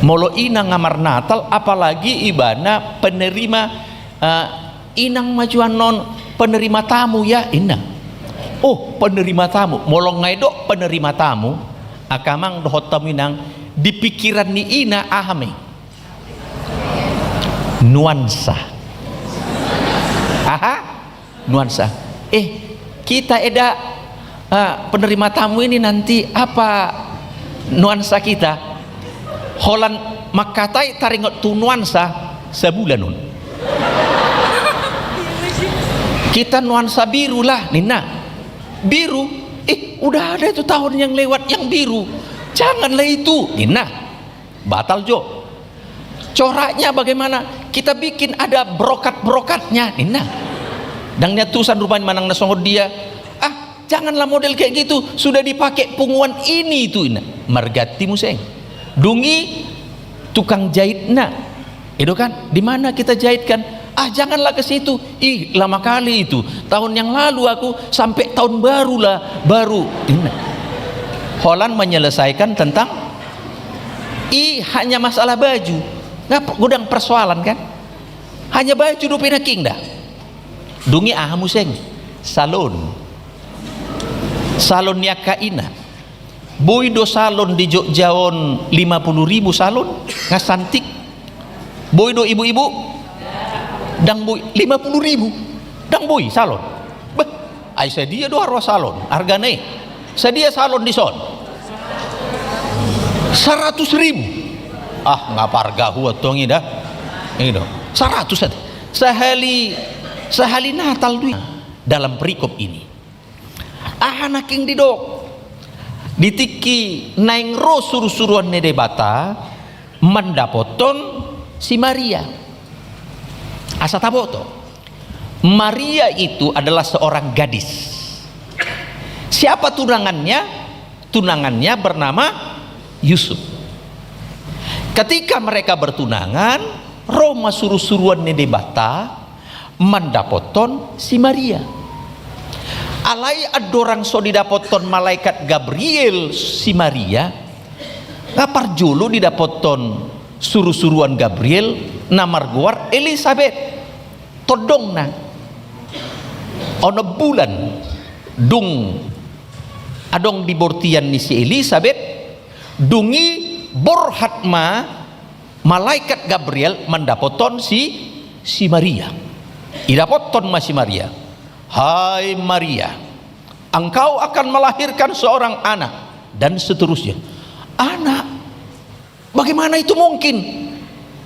molo ina ngamar Natal apalagi ibana penerima inang majuan non penerima tamu ya ina penerima tamu molo ngaidok penerima tamu akamang dohot taminang di pikiran ni ina ahame nuansa nuansa kita eda penerima tamu ini nanti apa nuansa kita holan makatai taringot tu nuansa sebulan nun kita nuansa biru lah Nina biru udah ada itu tahun yang lewat yang biru janganlah itu Nina batal jo coraknya bagaimana kita bikin ada brokat-brokatnya Nina dangnya tulisan rupanya manang nasongod dia janganlah model kayak gitu sudah dipakai punguan ini itu Ina margati museng dungi tukang jahitna itu kan di mana kita jahitkan janganlah ke situ lama kali itu tahun yang lalu aku sampai tahun baru Ina Holland menyelesaikan tentang hanya masalah baju nggak gudang persoalan kan hanya baju dupina king dah dungi museng salon nyaka ina boy salon di Jogjaon 50.000 salon ngasantik boy ibu-ibu dang boy 50.000 dang boy salon ai sedia do arwah salon hargane sedia salon di son 100.000 ngapa harga huat tongi dah ini 100 sehali Natal duit dalam perikop ini anak yang didok ditiki naing ro suruh-suruhan nede bata mendapoton si Maria asataboto Maria itu adalah seorang gadis siapa tunangannya bernama Yusuf ketika mereka bertunangan Roma suruh-suruhan nede bata mendapoton si Maria alai adorang so didapoton malaikat Gabriel si Maria ngapar julu didapoton suruh-suruhan Gabriel namar guar Elizabeth todong na ono bulan dung adong dibortian ni si Elizabeth dungi borhatma malaikat Gabriel mendapoton si Maria idapoton si Maria hai Maria engkau akan melahirkan seorang anak dan seterusnya anak Bagaimana itu mungkin?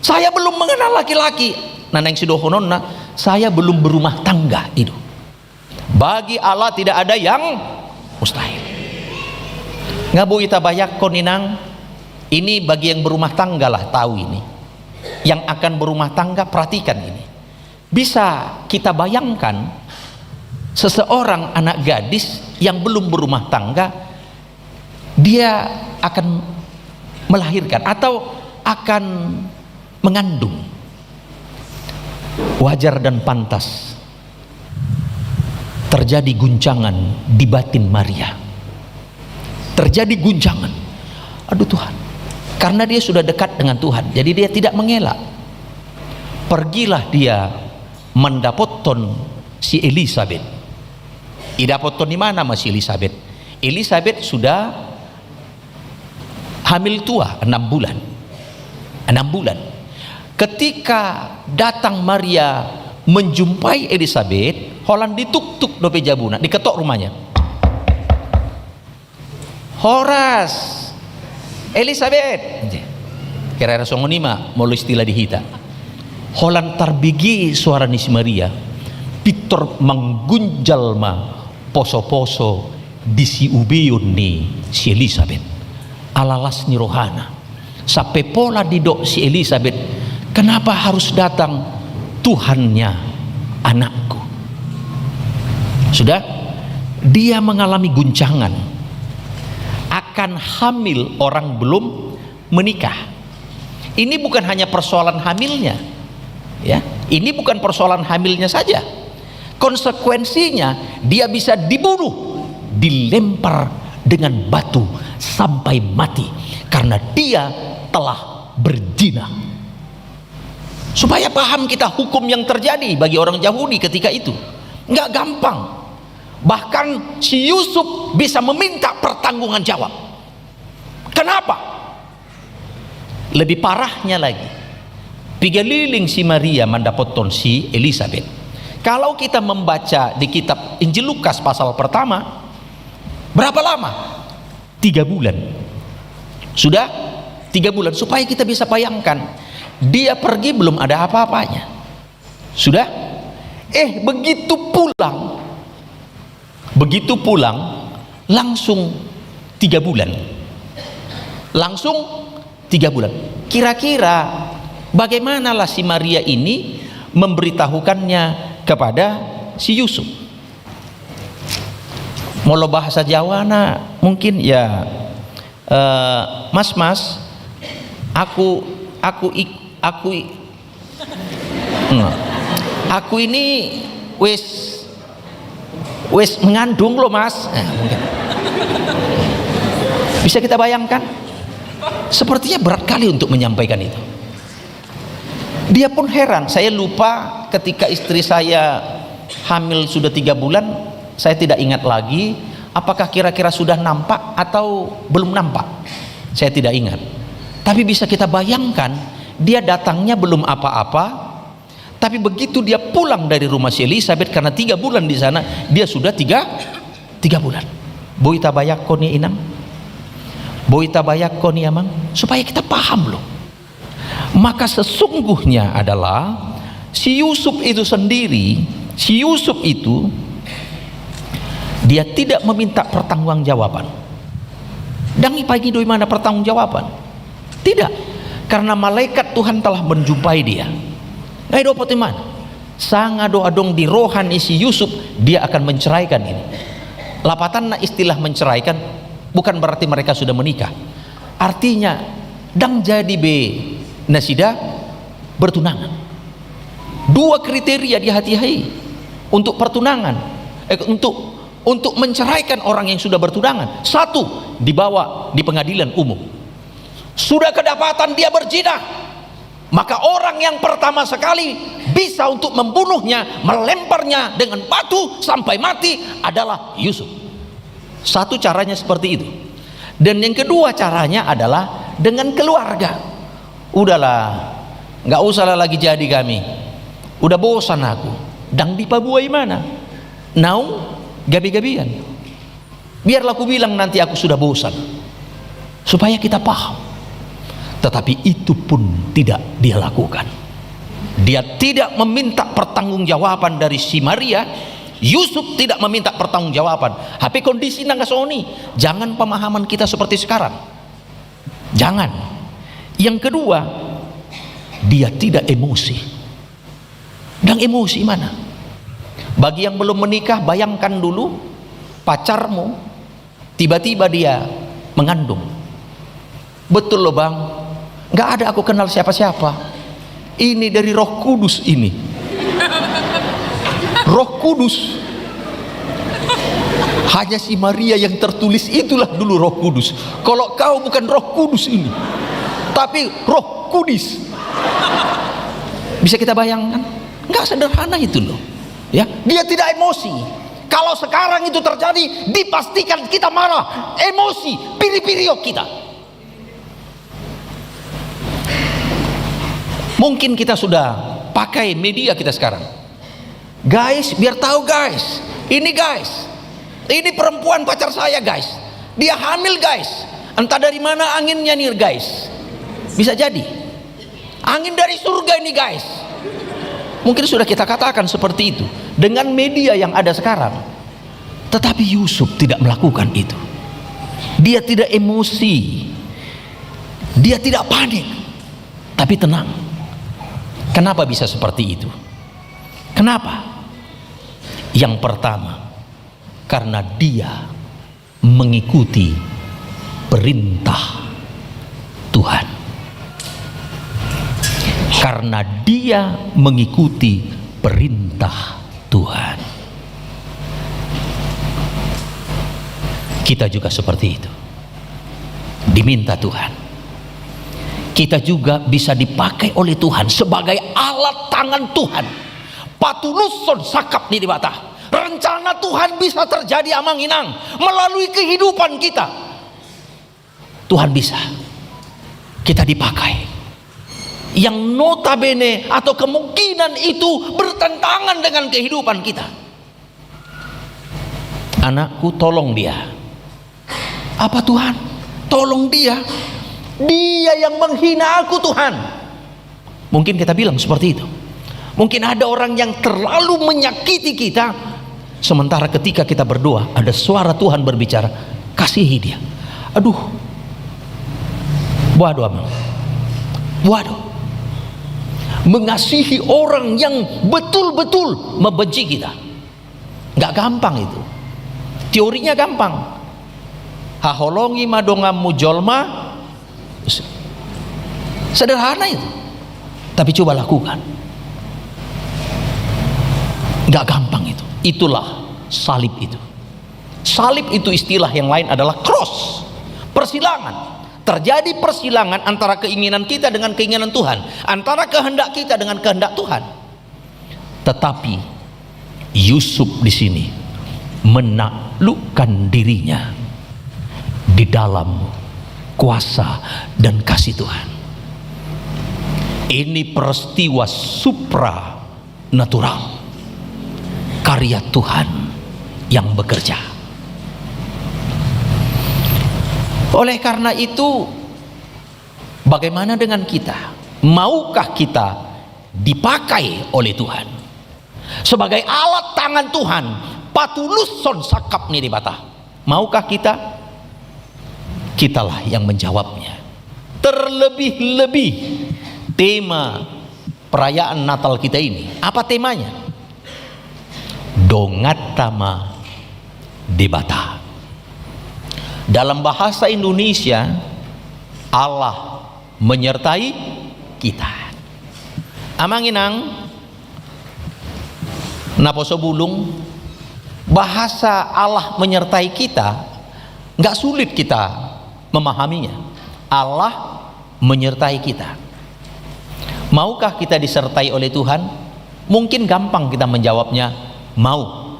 Saya belum mengenal laki-laki. Naneng sidohononna, saya belum berumah tangga itu. Bagi Allah tidak ada yang mustahil. Ngabu ita bayak koninang, ini bagi yang berumah tangga lah tahu ini. Yang akan berumah tangga perhatikan ini. Bisa kita bayangkan seseorang anak gadis yang belum berumah tangga, dia akan melahirkan atau akan mengandung. Wajar dan pantas terjadi guncangan di batin Maria. Terjadi guncangan. Aduh Tuhan, karena dia sudah dekat dengan Tuhan, jadi dia tidak mengelak. Pergilah dia mendapatkan si Elisabeth. Idapatkan di mana masih Elisabeth? Elisabeth sudah hamil tua 6 bulan. 6 bulan. Ketika datang Maria menjumpai Elisabeth, Holland dituk-tuk dope jabuna, diketok rumahnya. Horas, Elisabeth. Kira-kira songonima mau istilah dihita. Holland tarbigi suara nisi Maria. Pitor menggunjalma poso-poso di si ubion ni si Elisabeth. Alalas ni rohana. Sampai pola didok si Elisabeth, kenapa harus datang Tuhannya anakku? Sudah, dia mengalami guncangan akan hamil orang belum menikah. Ini bukan hanya persoalan hamilnya, ya. Ini bukan persoalan hamilnya saja. Konsekuensinya dia bisa dibunuh, dilempar dengan batu sampai mati karena dia telah berzina. Supaya paham kita hukum yang terjadi bagi orang Yahudi ketika itu nggak gampang. Bahkan si Yusuf bisa meminta pertanggungan jawab. Kenapa? Lebih parahnya lagi, pigaliling si Maria mendapatkan si Elisabeth. Kalau kita membaca di kitab Injil Lukas pasal pertama, berapa lama? 3 bulan. Sudah 3 bulan, supaya kita bisa bayangkan, dia pergi belum ada apa-apanya. Sudah, begitu pulang langsung 3 bulan. Langsung 3 bulan. Kira-kira bagaimanalah si Maria ini memberitahukannya kepada si Yusuf? Molo bahasa Jawa mungkin ya, mas aku ini wes mengandung loh mas. Bisa kita bayangkan? Sepertinya berat kali untuk menyampaikan itu. Dia pun heran. Saya lupa ketika istri saya hamil sudah 3 bulan, saya tidak ingat lagi apakah kira-kira sudah nampak atau belum nampak. Saya tidak ingat. Tapi bisa kita bayangkan, dia datangnya belum apa-apa, tapi begitu dia pulang dari rumah si Elisabeth, karena 3 bulan di sana, dia sudah 3 bulan. Boita bayak koni inang, boita bayak koni amang, supaya kita paham loh. Maka sesungguhnya adalah si Yusuf itu sendiri, si Yusuf itu dia tidak meminta pertanggungjawaban. Dan pagi doi mana pertanggungjawaban? Tidak, karena malaikat Tuhan telah menjumpai dia. Ngai dapat iman. Sanga doa dong di rohani si Yusuf, dia akan menceraikan ini. Lapatan istilah menceraikan bukan berarti mereka sudah menikah. Artinya dang jadi nasida bertunangan. 2 kriteria di hati-hati untuk pertunangan, untuk menceraikan orang yang sudah bertunangan. 1, dibawa di pengadilan umum. Sudah kedapatan dia berzina, maka orang yang pertama sekali bisa untuk membunuhnya, melemparnya dengan batu sampai mati adalah Yusuf. 1 caranya seperti itu. Dan yang kedua caranya adalah dengan keluarga. Udahlah, nggak usahlah lagi jadi kami. Udah bosan aku. Dang dipabuai mana? Naung gabi-gabian. Biarlah aku bilang nanti aku sudah bosan. Supaya kita paham. Tetapi itu pun tidak dia lakukan. Dia tidak meminta pertanggungjawaban dari si Maria. Yusuf tidak meminta pertanggungjawaban. Tapi kondisi nangasoni, jangan pemahaman kita seperti sekarang. Jangan. Yang kedua, dia tidak emosi. Dan emosi mana? Bagi yang belum menikah, bayangkan dulu pacarmu tiba-tiba dia mengandung. Betul loh bang, nggak ada aku kenal siapa-siapa. Ini dari Roh Kudus ini. Roh Kudus. Hanya si Maria yang tertulis itulah dulu Roh Kudus. Kalau kau bukan Roh Kudus ini, tapi Roh Kudus. Bisa kita bayangkan? Nggak sederhana itu loh. Ya, dia tidak emosi. Kalau sekarang itu terjadi, dipastikan kita marah, emosi, piri-piriok kita. Mungkin kita sudah pakai media kita sekarang. Guys, biar tahu guys, ini perempuan pacar saya guys, dia hamil guys, entah dari mana anginnya nih guys. Bisa jadi angin dari surga ini guys. Mungkin sudah kita katakan seperti itu dengan media yang ada sekarang. Tetapi Yusuf tidak melakukan itu. Dia tidak emosi, dia tidak panik, tapi tenang. Kenapa bisa seperti itu? Kenapa? Yang pertama, karena dia mengikuti perintah Tuhan. Karena dia mengikuti perintah Tuhan. Kita juga seperti itu. Diminta Tuhan. Kita juga bisa dipakai oleh Tuhan sebagai alat tangan Tuhan. Patuluson sakap di dibata. Rencana Tuhan bisa terjadi amang-inang melalui kehidupan kita. Tuhan bisa. Kita dipakai. Yang notabene atau kemungkinan itu bertentangan dengan kehidupan kita. Anakku, tolong dia. Apa Tuhan? Tolong dia. Dia yang menghina aku Tuhan. Mungkin kita bilang seperti itu. Mungkin ada orang yang terlalu menyakiti kita, sementara ketika kita berdoa ada suara Tuhan berbicara, kasihi dia. Aduh, waduh amang, waduh, mengasihi orang yang betul-betul membenci kita nggak gampang itu. Teorinya gampang, haholongi madongamu jolma, sederhana itu. Tapi coba lakukan. Gak gampang itu. Itulah salib itu. Salib itu istilah yang lain adalah cross. Persilangan. Terjadi persilangan antara keinginan kita dengan keinginan Tuhan, antara kehendak kita dengan kehendak Tuhan. Tetapi Yusuf di sini menaklukkan dirinya di dalam kuasa dan kasih Tuhan. Ini peristiwa supranatural. Karya Tuhan yang bekerja. Oleh karena itu, bagaimana dengan kita? Maukah kita dipakai oleh Tuhan sebagai alat tangan Tuhan? Patuluson sakap nih dibata. Maukah kita? Kitalah yang menjawabnya. Terlebih-lebih tema perayaan Natal kita ini. Apa temanya? Dongatama debata. Dalam bahasa Indonesia, Allah menyertai kita. Amanginang naposo bulung, bahasa Allah menyertai kita nggak sulit kita memahaminya. Allah menyertai kita. Maukah kita disertai oleh Tuhan? Mungkin gampang kita menjawabnya, mau.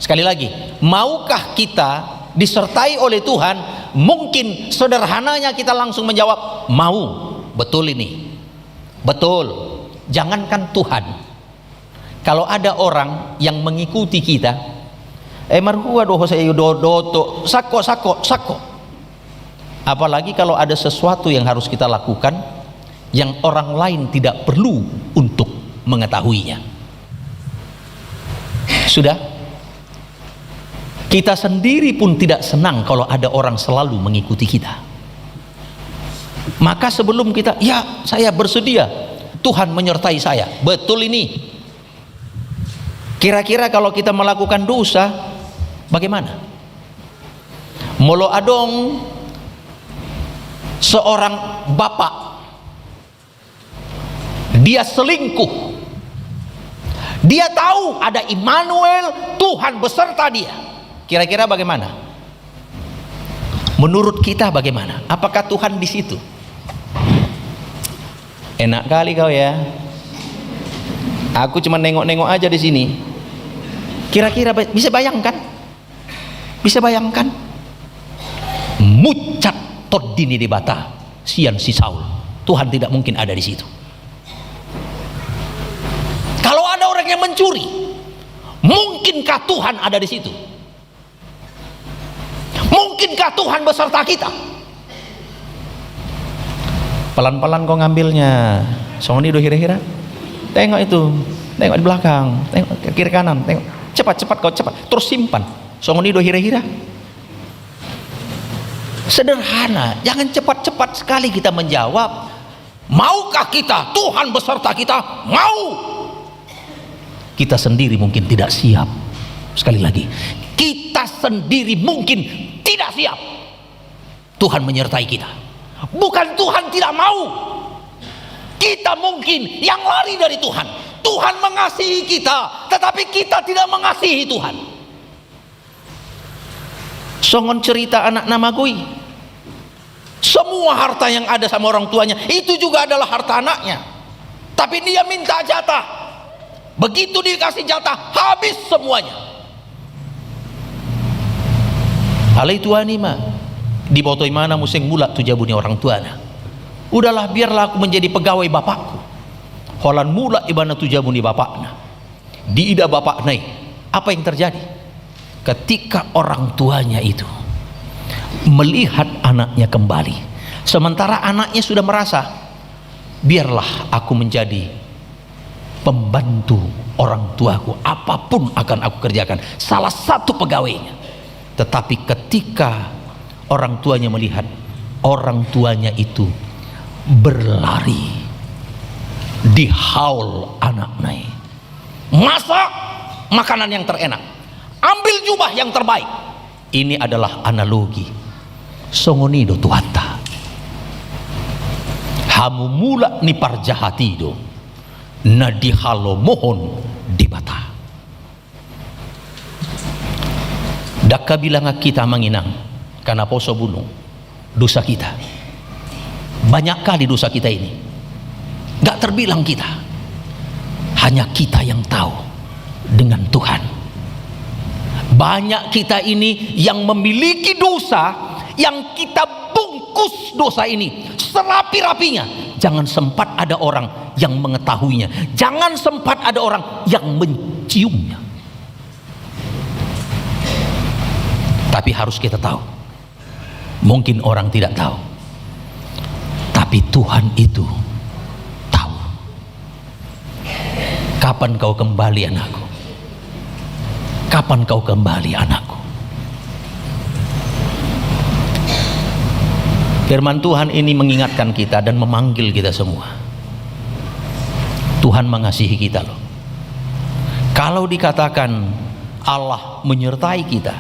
Sekali lagi, maukah kita disertai oleh Tuhan? Mungkin sederhananya kita langsung menjawab, mau. Betul ini, betul. Jangankan Tuhan, kalau ada orang yang mengikuti kita, marhua doho saya doto sako. Apalagi kalau ada sesuatu yang harus kita lakukan yang orang lain tidak perlu untuk mengetahuinya. Sudah, kita sendiri pun tidak senang kalau ada orang selalu mengikuti kita. Maka sebelum kita, ya saya bersedia, Tuhan menyertai saya, betul ini. Kira-kira kalau kita melakukan dosa, bagaimana? Molo adong seorang bapak, dia selingkuh, dia tahu ada Immanuel, Tuhan beserta dia. Kira-kira bagaimana? Menurut kita bagaimana? Apakah Tuhan di situ? Enak kali kau ya. Aku cuma nengok-nengok aja di sini. Kira-kira bisa bayangkan? Bisa bayangkan? Mucat toddini di bata, sian si Saul. Tuhan tidak mungkin ada di situ. Kalau ada orang yang mencuri, mungkinkah Tuhan ada di situ? Mungkinkah Tuhan beserta kita? Pelan-pelan kau ngambilnya. Songoni do hira-hira. Tengok itu, tengok di belakang, tengok ke kiri kanan, tengok. Cepat-cepat kau cepat, terus simpan. Songoni do hira-hira. Sederhana, jangan cepat-cepat sekali kita menjawab. Maukah kita Tuhan beserta kita? Mau. Kita sendiri mungkin tidak siap. Sekali lagi, kita sendiri mungkin tidak siap. Tuhan menyertai kita. Bukan Tuhan tidak mau. Kita mungkin yang lari dari Tuhan. Tuhan mengasihi kita, tetapi kita tidak mengasihi Tuhan. Songon cerita anak nama kui. Semua harta yang ada sama orang tuanya itu juga adalah harta anaknya. Tapi dia minta jatah. Begitu dikasih jatah, habis semuanya. Alai tuani mah dibotoi mana museng mulat tu jabuni orang tuana. Udahlah, biarlah aku menjadi pegawai bapakku. Holan mula ibana tu jabuni bapakna. Di ida bapak nai. Apa yang terjadi? Ketika orang tuanya itu melihat anaknya kembali, sementara anaknya sudah merasa, biarlah aku menjadi pembantu orang tuaku, apapun akan aku kerjakan, salah satu pegawainya. Tetapi ketika orang tuanya melihat orang tuanya itu berlari, dihaul anak naik, masak makanan yang terenak, ambil jubah yang terbaik. Ini adalah analogi songonido tuata hamu mula ni parjahatido na dihalo mohon dibata. Dakka bilang kita menginang karena poso bunuh dosa kita. Banyak kali dosa kita ini gak terbilang kita, hanya kita yang tahu dengan Tuhan. Banyak kita ini yang memiliki dosa, yang kita bungkus dosa ini serapi-rapinya. Jangan sempat ada orang yang mengetahuinya, jangan sempat ada orang yang menciumnya. Tapi harus kita tahu, mungkin orang tidak tahu, tapi Tuhan itu tahu. Kapan kau kembali anakku? Kapan kau kembali anakku? Firman Tuhan ini mengingatkan kita dan memanggil kita semua. Tuhan mengasihi kita loh. Kalau dikatakan Allah menyertai kita,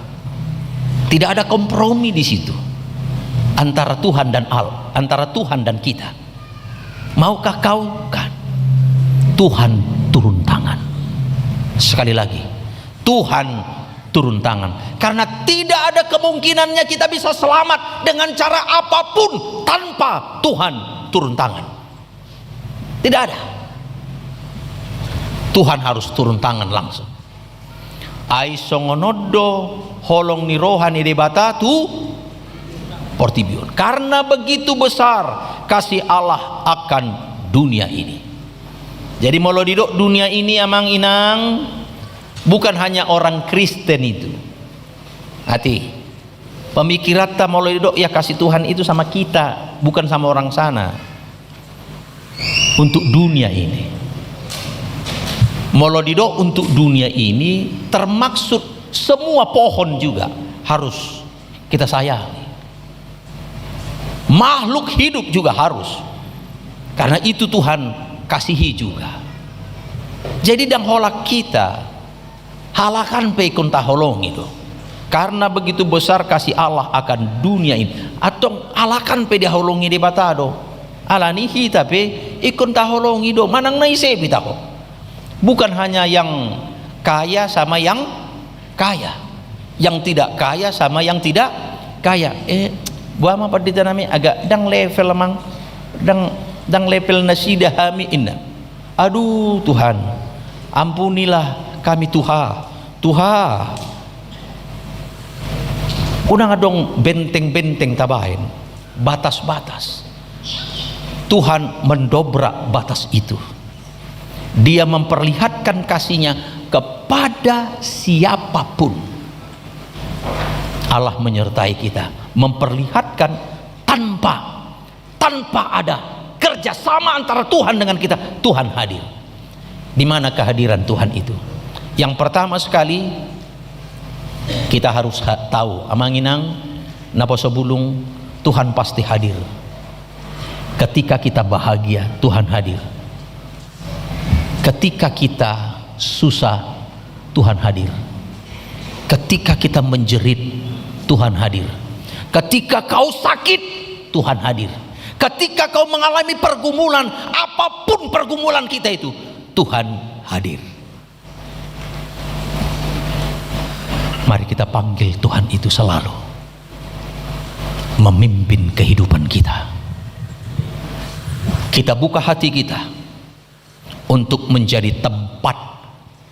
tidak ada kompromi di situ antara Tuhan dan Allah, antara Tuhan dan kita. Maukah kau? Kan Tuhan turun tangan. Sekali lagi, Tuhan turun tangan, karena tidak ada kemungkinannya kita bisa selamat dengan cara apapun tanpa Tuhan turun tangan. Tidak ada. Tuhan harus turun tangan langsung. Ai songonodo holong ni rohani debata tu portibion. Karena begitu besar kasih Allah akan dunia ini. Jadi molo didok dunia ini amang inang, bukan hanya orang Kristen itu. Hati. Pemikiran ta molodidok ya kasih Tuhan itu sama kita, bukan sama orang sana. Untuk dunia ini. Molodidok untuk dunia ini termaksud semua pohon juga harus kita sayangi. Makhluk hidup juga harus. Karena itu Tuhan kasihi juga. Jadi dang holak kita halakan pe kun taholong itu. Karena begitu besar kasih Allah akan dunia ini, atau alakan pe diholongi di batado. Alani kita pe ikun taholongi do manang naise bitako. Bukan hanya yang kaya sama yang kaya, yang tidak kaya sama yang tidak kaya. Buah apa ditanami agak dang level mang, dang level nasidah kami inna. Aduh Tuhan, ampunilah kami Tuhan. Unang adong benteng-benteng tabahin, batas-batas. Tuhan mendobrak batas itu. Dia memperlihatkan kasihnya kepada siapapun. Allah menyertai kita, memperlihatkan tanpa ada kerjasama antara Tuhan dengan kita. Tuhan hadir. Di mana kehadiran Tuhan itu? Yang pertama sekali kita harus tahu amanginang napa sebulung Tuhan pasti hadir. Ketika kita bahagia, Tuhan hadir. Ketika kita susah, Tuhan hadir. Ketika kita menjerit, Tuhan hadir. Ketika kau sakit, Tuhan hadir. Ketika kau mengalami pergumulan, apapun pergumulan kita itu, Tuhan hadir. Mari kita panggil Tuhan itu selalu memimpin kehidupan kita. Kita buka hati kita untuk menjadi tempat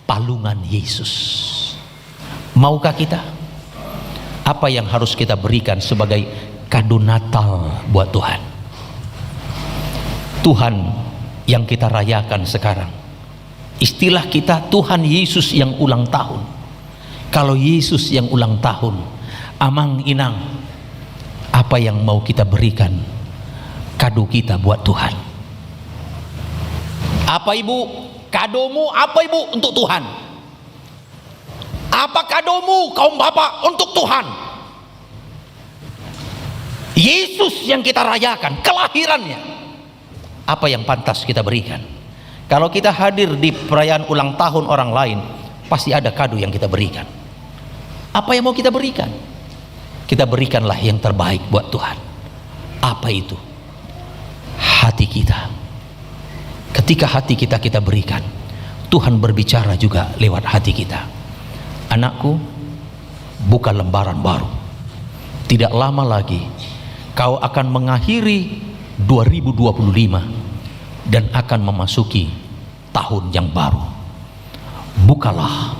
palungan Yesus. Maukah kita? Apa yang harus kita berikan sebagai kado Natal buat Tuhan? Tuhan yang kita rayakan sekarang, istilah kita Tuhan Yesus yang ulang tahun. Kalau Yesus yang ulang tahun, amang inang, apa yang mau kita berikan kado kita buat Tuhan? Apa ibu? Kadomu apa ibu untuk Tuhan? Apa kadomu kaum bapak untuk Tuhan? Yesus yang kita rayakan, kelahirannya. Apa yang pantas kita berikan? Kalau kita hadir di perayaan ulang tahun orang lain, pasti ada kado yang kita berikan. Apa yang mau kita berikan? Kita berikanlah yang terbaik buat Tuhan. Apa itu? Hati kita. Ketika hati kita berikan, Tuhan berbicara juga lewat hati kita. Anakku, buka lembaran baru. Tidak lama lagi kau akan mengakhiri 2025 dan akan memasuki tahun yang baru. Bukalah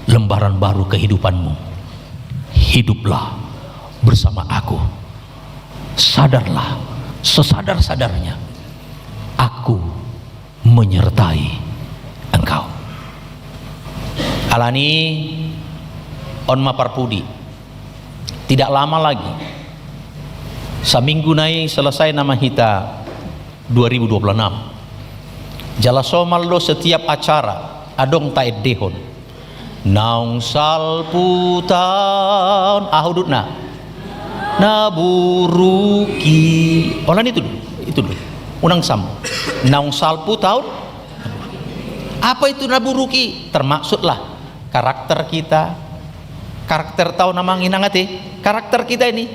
lembaran baru kehidupanmu. Hiduplah bersama aku. Sadarlah sesadar-sadarnya, aku menyertai engkau. Alani onma parpudi. Tidak lama lagi, seminggu naik selesai nama kita 2026. Jala somaldo setiap acara adong taed dehon. Naung salputan ahudutna naburuki. Olan itu dulu. Unang sam. Naung salpu tahun. Apa itu naburuki? Termaksudlah karakter kita. Karakter tahu nama nginangate. Karakter kita ini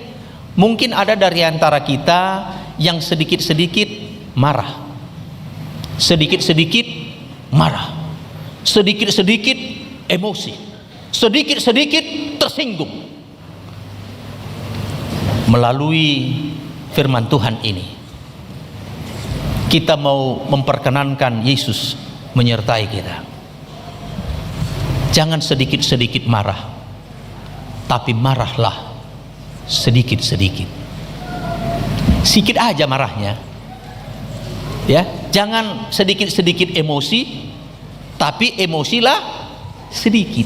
mungkin ada dari antara kita yang sedikit-sedikit marah. Sedikit-sedikit marah. Sedikit-sedikit emosi, sedikit-sedikit tersinggung. Melalui firman Tuhan ini, kita mau memperkenankan Yesus menyertai kita. Jangan sedikit-sedikit marah, tapi marahlah sedikit-sedikit. Sikit aja marahnya, ya. Jangan sedikit-sedikit emosi, tapi emosilah sedikit.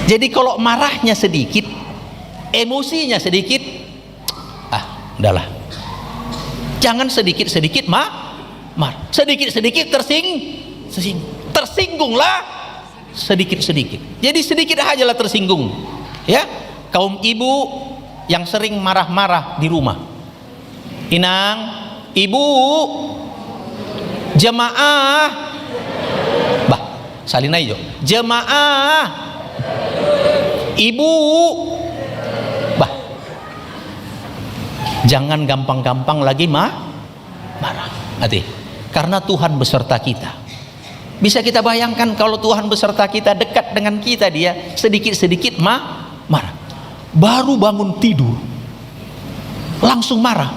Jadi kalau marahnya sedikit, emosinya sedikit, udahlah. Jangan sedikit-sedikit sedikit-sedikit tersinggunglah sedikit-sedikit. Jadi sedikit aja lah tersinggung. Ya, kaum ibu yang sering marah-marah di rumah. Inang, ibu, jemaah, salin aja. Jemaah, ibu, jangan gampang-gampang lagi marah. Hati. Karena Tuhan beserta kita. Bisa kita bayangkan kalau Tuhan beserta kita, dekat dengan kita, dia sedikit-sedikit marah. Baru bangun tidur langsung marah.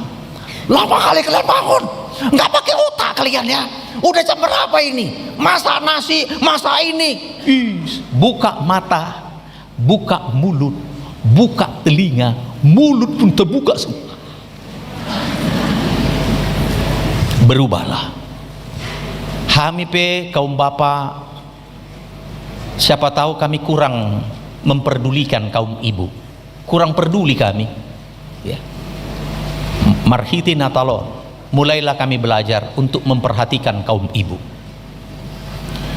Lama kali kalian bangun, nggak pakai otak kalian ya. Udah jam berapa ini? Masak nasi, masak ini. Buka mata, buka mulut, buka telinga, mulut pun terbuka semua. Berubahlah. Kami kaum bapak, siapa tahu kami kurang memperdulikan kaum ibu, kurang peduli kami. Ya. Marhiti Natalon, mulailah kami belajar untuk memperhatikan kaum ibu.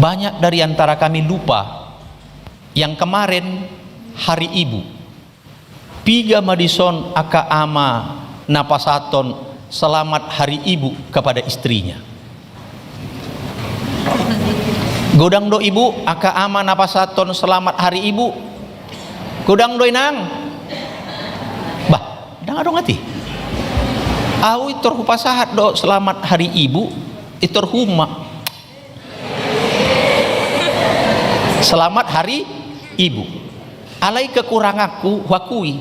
Banyak dari antara kami lupa yang kemarin hari ibu. Piga Madison aka ama napasaton selamat hari ibu kepada istrinya. Godang do ibu aka ama napasaton selamat hari ibu. Godang do inang. Dang adong hati. Au itor hupasahat do selamat hari ibu, itor huma. Selamat hari ibu. Alai kekuranganku wakui.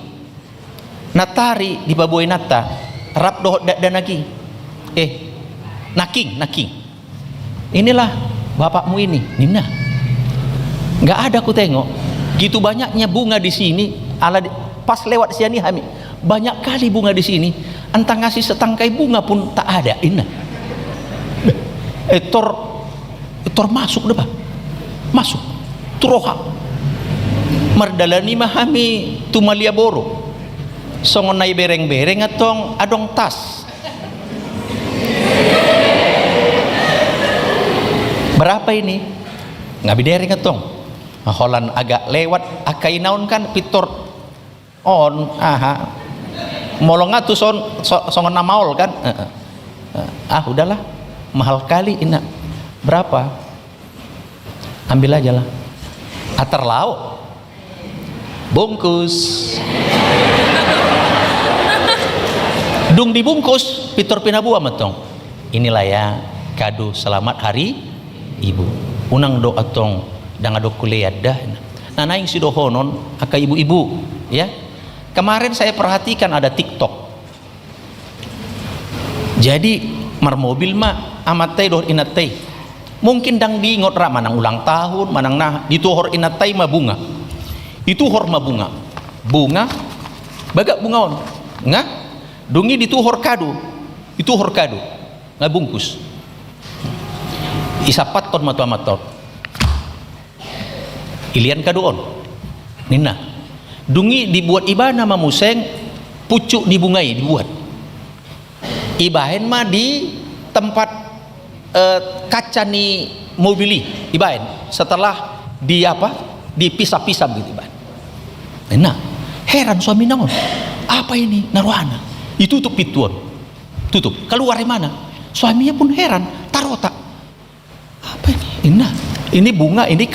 Natari di baboy nata. Rap doh dan lagi. Naking. Inilah bapakmu ini, Nina. Nggak ada aku tengok. Gitu banyaknya bunga di sini. Pas lewat sini kami. Banyak kali bunga di sini. Entah ngasih setangkai bunga pun tak ada. Ina. Etor masuk deh, masuk. Turoha. Mardalani mahami tumalia boro. Songon nai bereng-bereng atong adong tas. Berapa ini? Nggak bidereng atong. Holan agak lewat akai naon kan pitor on molong atuh songon namaol kan. Udahlah, mahal kali ina. Berapa? Ambil aja lah. Atar lauk bungkus. Dung dibungkus pitor pinabua metong. Inilah ya kado selamat hari ibu. Unang do atong dang ado kuliah dah. Nah naing si dohonon aka ibu-ibu ya. Kemarin saya perhatikan ada TikTok. Jadi mar mobil mah amatay doh inatay. Mungkin dang diingot ra manang ulang tahun, manang dituhor inatay mah bunga. Itu hor mah bunga. Bunga bagak bungaon. Ngah dungi dituhor kado. Itu hor kado. Ngabungkus. Isapat ton maton. Ilian kadoon. Nina. Dungi dibuat ibana mamuseng pucuk dibungai dibuat. Ibahen mah di tempat kaca ni mobili ibahen setelah dipisah-pisah begitu ibahen. Nah, heran suami naon. Apa ini naruhana? Ditutup pituan. Tutup. Keluar dari mana? Suaminya pun heran, tarota. Apa ini? Nah, ini bunga, ini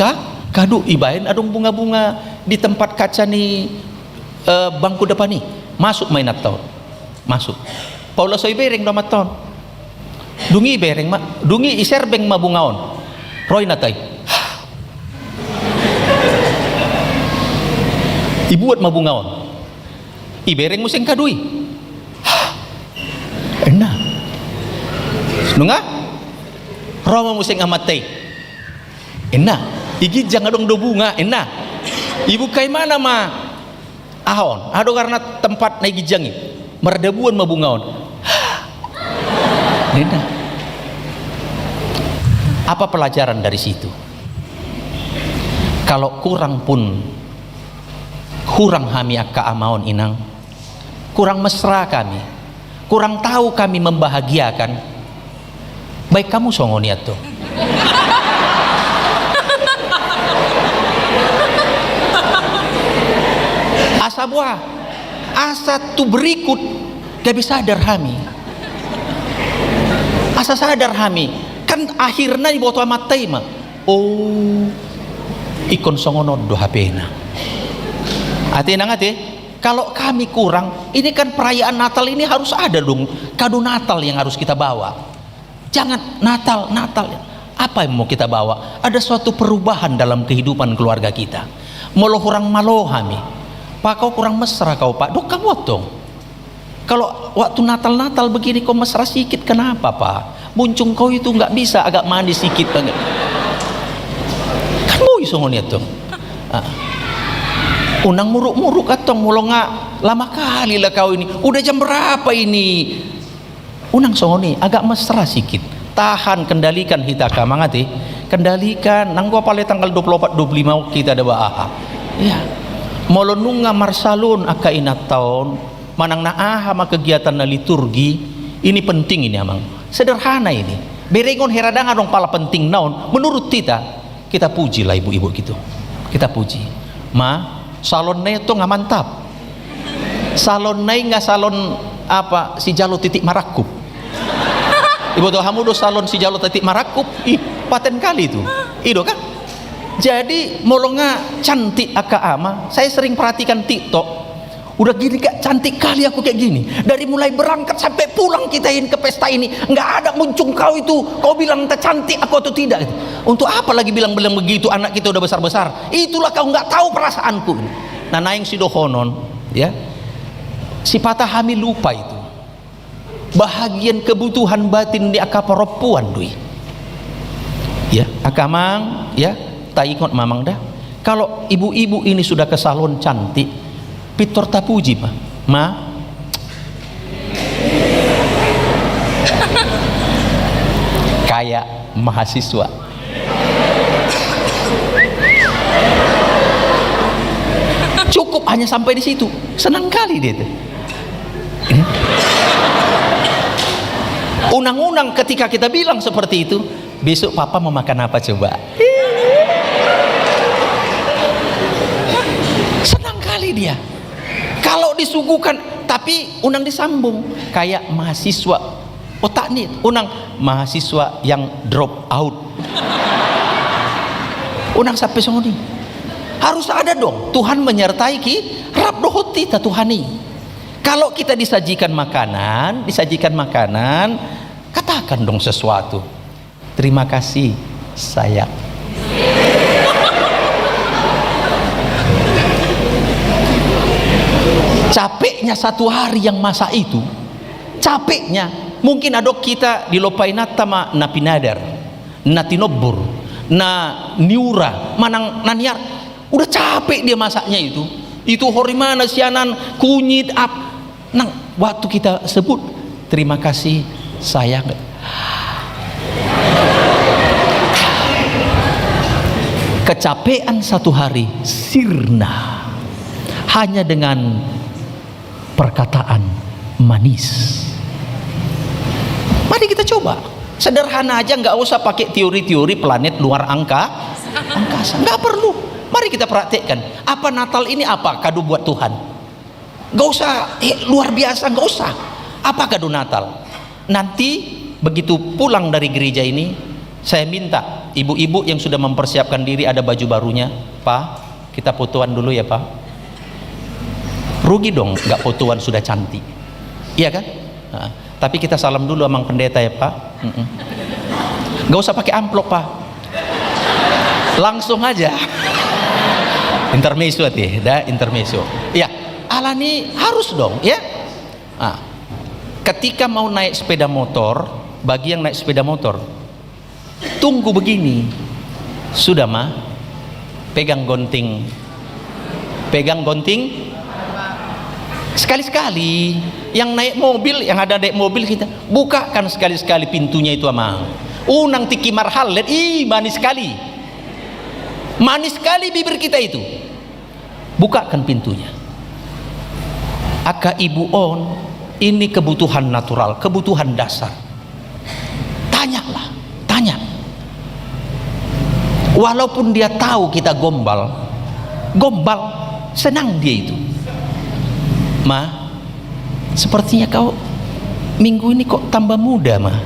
kado ibahen adong bunga-bunga di tempat kaca nih bangku depan nih. Masuk main atau masuk. Paula soy bereng do maton. Dungi bereng dungi iserbeng ma bungaon. Roy natay. Ibuat ma bungaon. Ibereng museng kadui. Enak. Nunga? Roma museng amatay. Enak. Igi jangan dong do bunga. Enak. Ibu kai mana ma ahon ado karena tempat naik gijangi merdebuan ma bungaon. Nena. Apa pelajaran dari situ? Kalau kurang pun kurang kami akka amaon inang, kurang mesra kami, kurang tahu kami membahagiakan. Baik kamu songoniat tuh. Asa buah, asa tu berikut gak bisa sadar kami. Asa sadar kami, kan akhirnya di bawah matai mah. Oh, ikon songonod do hapena. Ati nang ati, kalau kami kurang, ini kan perayaan Natal ini harus ada dong kado Natal yang harus kita bawa. Jangan Natal. Apa yang mau kita bawa? Ada suatu perubahan dalam kehidupan keluarga kita. Molo kurang malo kami. Pak, kau kurang mesra kau Pak. Dok kamu dong. Kalau waktu Natal begini kau mesra sedikit, kenapa Pak? Muncung kau itu nggak bisa agak manis sedikit banget. Kan mau isongoniat dong. Unang muruk-muruk atong mulu nggak lama kali lah kau ini. Udah jam berapa ini? Unang songoni agak mesra sedikit. Tahan, kendalikan hita kamangati. Kendalikan. Nang gua pale tanggal 24-25 kita ada baha. Ya. Molo nunga marsalun aka inat tahun manang naaha ma kegiatan na liturgi ini penting ini amang. Sederhana ini. Berengon heradangan dong pala penting naon. Menurut kita puji lah ibu-ibu gitu. Kita puji. Ma salon itu nggak mantap. Salon nggak salon apa si jalo titik marakup. Ibu tuh hamudo salon si jalo titik marakup. Ih paten kali itu. Ido kan. Jadi molonga cantik aka ama. Saya sering perhatikan TikTok. Udah gini kak cantik kali aku kayak gini. Dari mulai berangkat sampai pulang kita ke pesta ini nggak ada muncung kau itu. Kau bilang tak cantik aku atau tidak? Untuk apa lagi bilang begitu? Anak kita udah besar-besar. Itulah kau nggak tahu perasaanku. Nah naing si dohonon ya. Si patah hamil lupa itu. Bahagian kebutuhan batin di aka perempuan dui. Ya akamang ya. Tak ikut mamang dah. Kalau ibu-ibu ini sudah ke salon cantik, pitor tapuji mah. Kayak mahasiswa. Cukup hanya sampai di situ. Senang kali dia tuh. Unang-unang ketika kita bilang seperti itu, besok papa mau makan apa coba? Senang kali dia. Kalau disuguhkan, tapi unang disambung kayak mahasiswa. Otak nih, unang mahasiswa yang drop out. Unang sampai songoni. Harus ada dong. Tuhan menyertai ki rab dohoti ta Tuhani. Kalau kita disajikan makanan, katakan dong sesuatu. Terima kasih sayang. Capeknya satu hari yang masa itu, capeknya mungkin adok kita dilopai natama na pinadar, na tinobur, na niura, manang naniar, udah capek dia masaknya itu horimana sianan kunyit ap, nang waktu kita sebut terima kasih sayang. Kecapean satu hari sirna hanya dengan perkataan manis. Mari kita coba sederhana aja, nggak usah pakai teori-teori planet luar angkasa, nggak perlu. Mari kita praktekkan. Apa Natal ini apa kado buat Tuhan? Nggak usah luar biasa, nggak usah. Apa kado Natal? Nanti begitu pulang dari gereja ini, saya minta ibu-ibu yang sudah mempersiapkan diri ada baju barunya, Pak, kita fotoan dulu ya Pak. Rugi dong nggak fotoan sudah cantik, iya kan? Nah, tapi kita salam dulu sama pendeta ya Pak. Nggak usah pakai amplop Pak, langsung aja. Intermezzo intermezzo. Ya, alani harus dong ya. Nah, ketika mau naik sepeda motor, bagi yang naik sepeda motor, tunggu begini, sudah mah pegang gonting. Sekali-sekali yang naik mobil, yang ada naik mobil kita bukakan sekali-sekali pintunya itu amang. Unang tiki marhal, manis sekali bibir kita itu. bukakan pintunya. Aka ibu on, ini kebutuhan natural, kebutuhan dasar. Tanyalah, tanya. Walaupun dia tahu kita gombal, senang dia itu. Ma, sepertinya kau minggu ini kok tambah muda, Ma.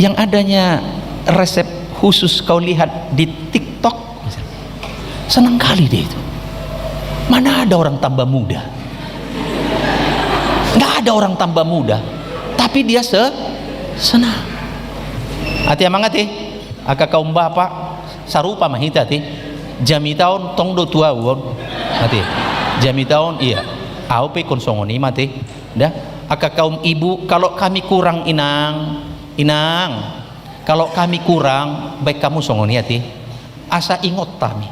Yang adanya resep khusus kau lihat di TikTok, senang kali dia itu. Mana ada orang tambah muda? Nggak ada orang tambah muda, tapi dia senang. Hati amang hati, aka kaum bapak sarupa mahita hati. Jami tahun tong do tua won, hati. Jami tahun iya. Au pe konsongoni mati. Dah. Aka kaum ibu, kalau kami kurang inang, kalau kami kurang, baik kamu songoni hati. Asa ingot kami.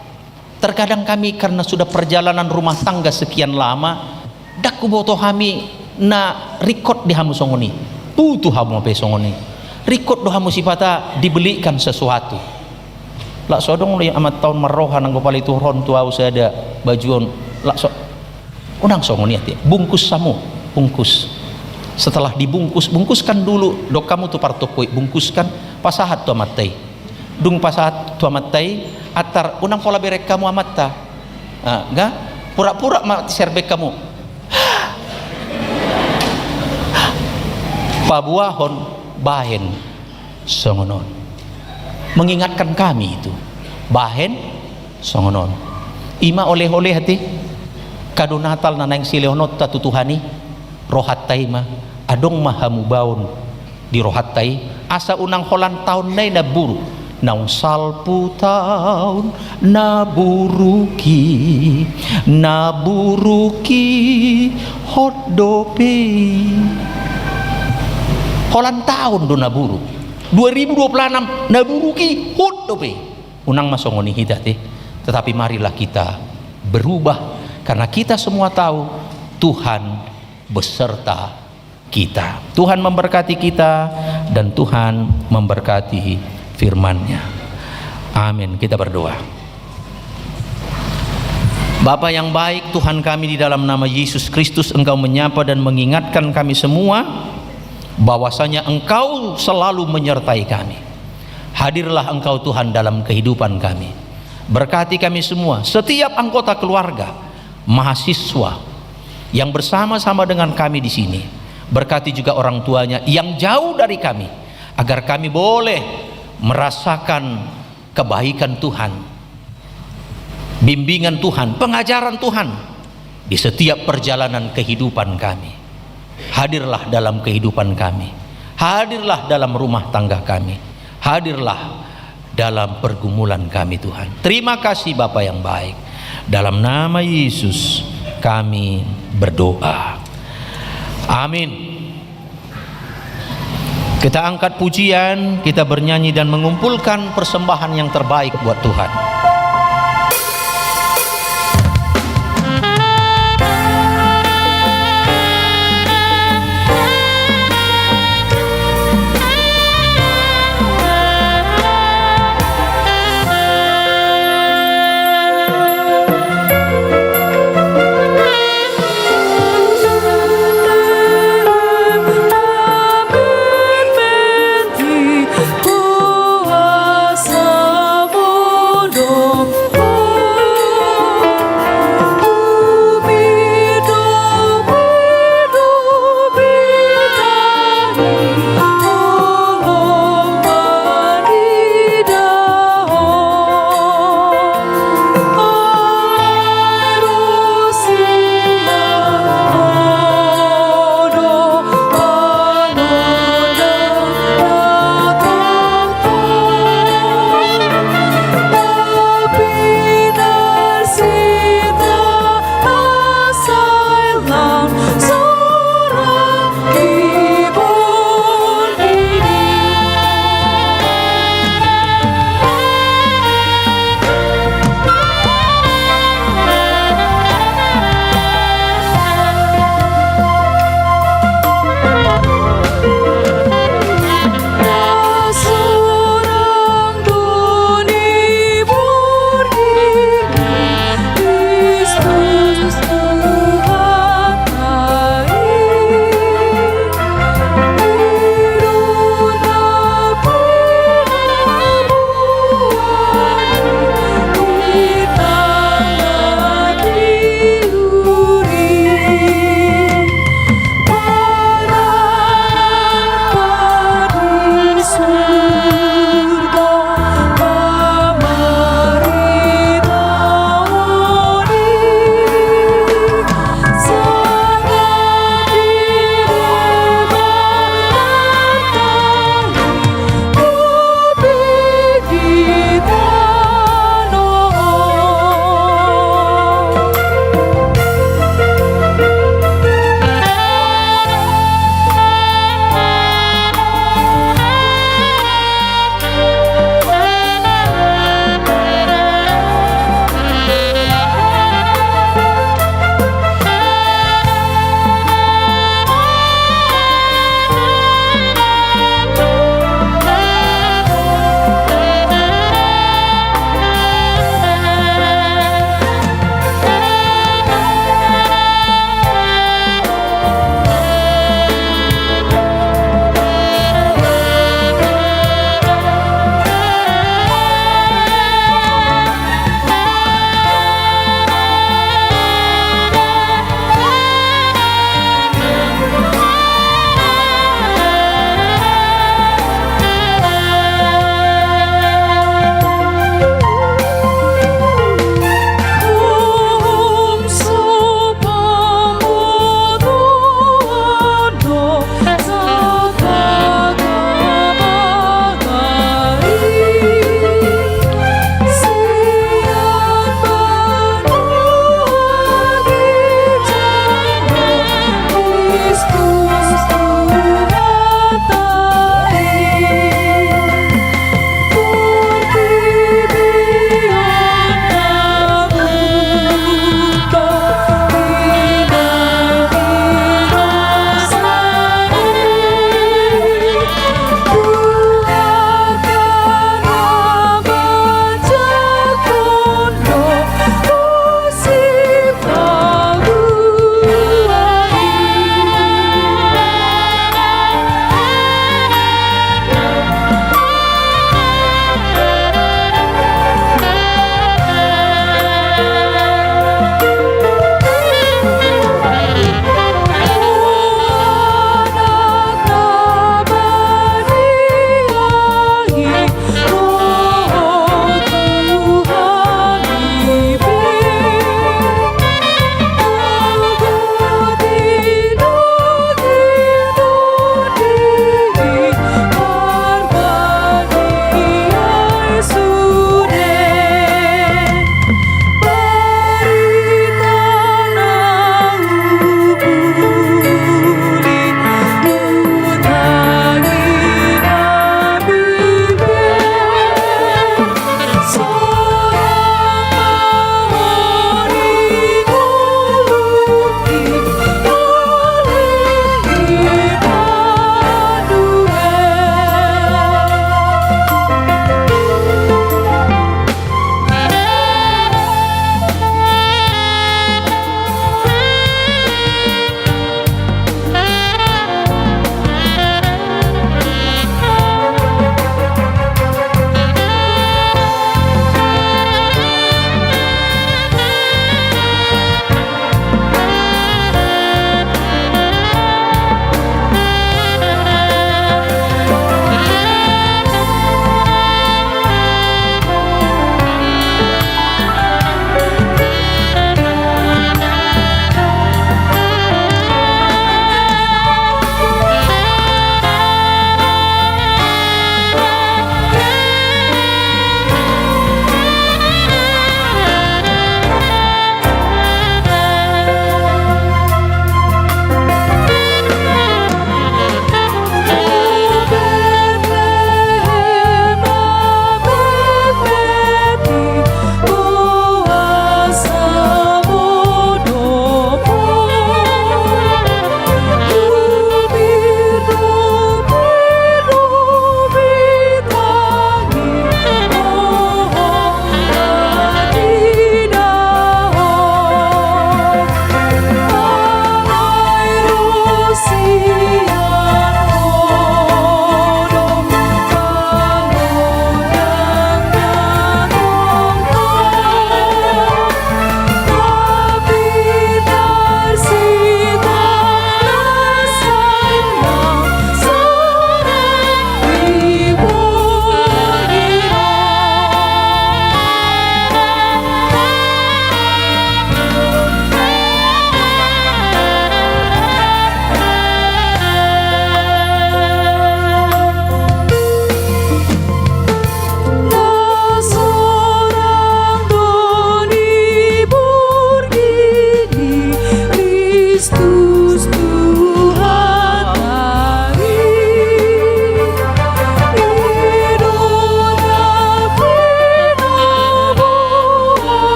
Terkadang kami karena sudah perjalanan rumah tangga sekian lama, dak kuboto kami na record di hamu songoni. Putu hamu pe songoni. Record do hamu sifata dibelikan sesuatu. Lak sodong li amat tahun merohan ang gopal itu ron tu au ada bajuan lak so unang songoni hati. Bungkus samu, bungkus. Setelah bungkuskan dulu dok kamu tu partokoi, bungkuskan pasahat tu amatai. Dung pasahat tu amatai atar unang pola berek kamu amatta. Enggak? Pura-pura mat serbek kamu. Pabuahon bahen songonon. Mengingatkan kami itu. Bahen songonon. Ima oleh-oleh hati. Kado Natal nanang silehonot tatutuhani rohat taima adong mahamu baun di rohat tai asa unang holan tahun nai na buru naung salpu tahun na buruki hot dope holan tahun do na buru 2026 na buruki hot dope unang masongoni hidati. Tetapi marilah kita berubah karena kita semua tahu Tuhan beserta kita. Tuhan memberkati kita dan Tuhan memberkati firman-Nya. Amin. Kita berdoa. Bapa yang baik, Tuhan kami, di dalam nama Yesus Kristus Engkau menyapa dan mengingatkan kami semua bahwasanya Engkau selalu menyertai kami. Hadirlah Engkau Tuhan dalam kehidupan kami. Berkati kami semua, setiap anggota keluarga, mahasiswa yang bersama-sama dengan kami di sini. Berkati juga orang tuanya yang jauh dari kami, agar kami boleh merasakan kebaikan Tuhan, bimbingan Tuhan, pengajaran Tuhan di setiap perjalanan kehidupan kami. Hadirlah dalam kehidupan kami, hadirlah dalam rumah tangga kami, hadirlah dalam pergumulan kami Tuhan. Terima kasih Bapa yang baik. Dalam nama Yesus kami berdoa. Amin. Kita angkat pujian, kita bernyanyi dan mengumpulkan persembahan yang terbaik buat Tuhan. Kuasa bodoh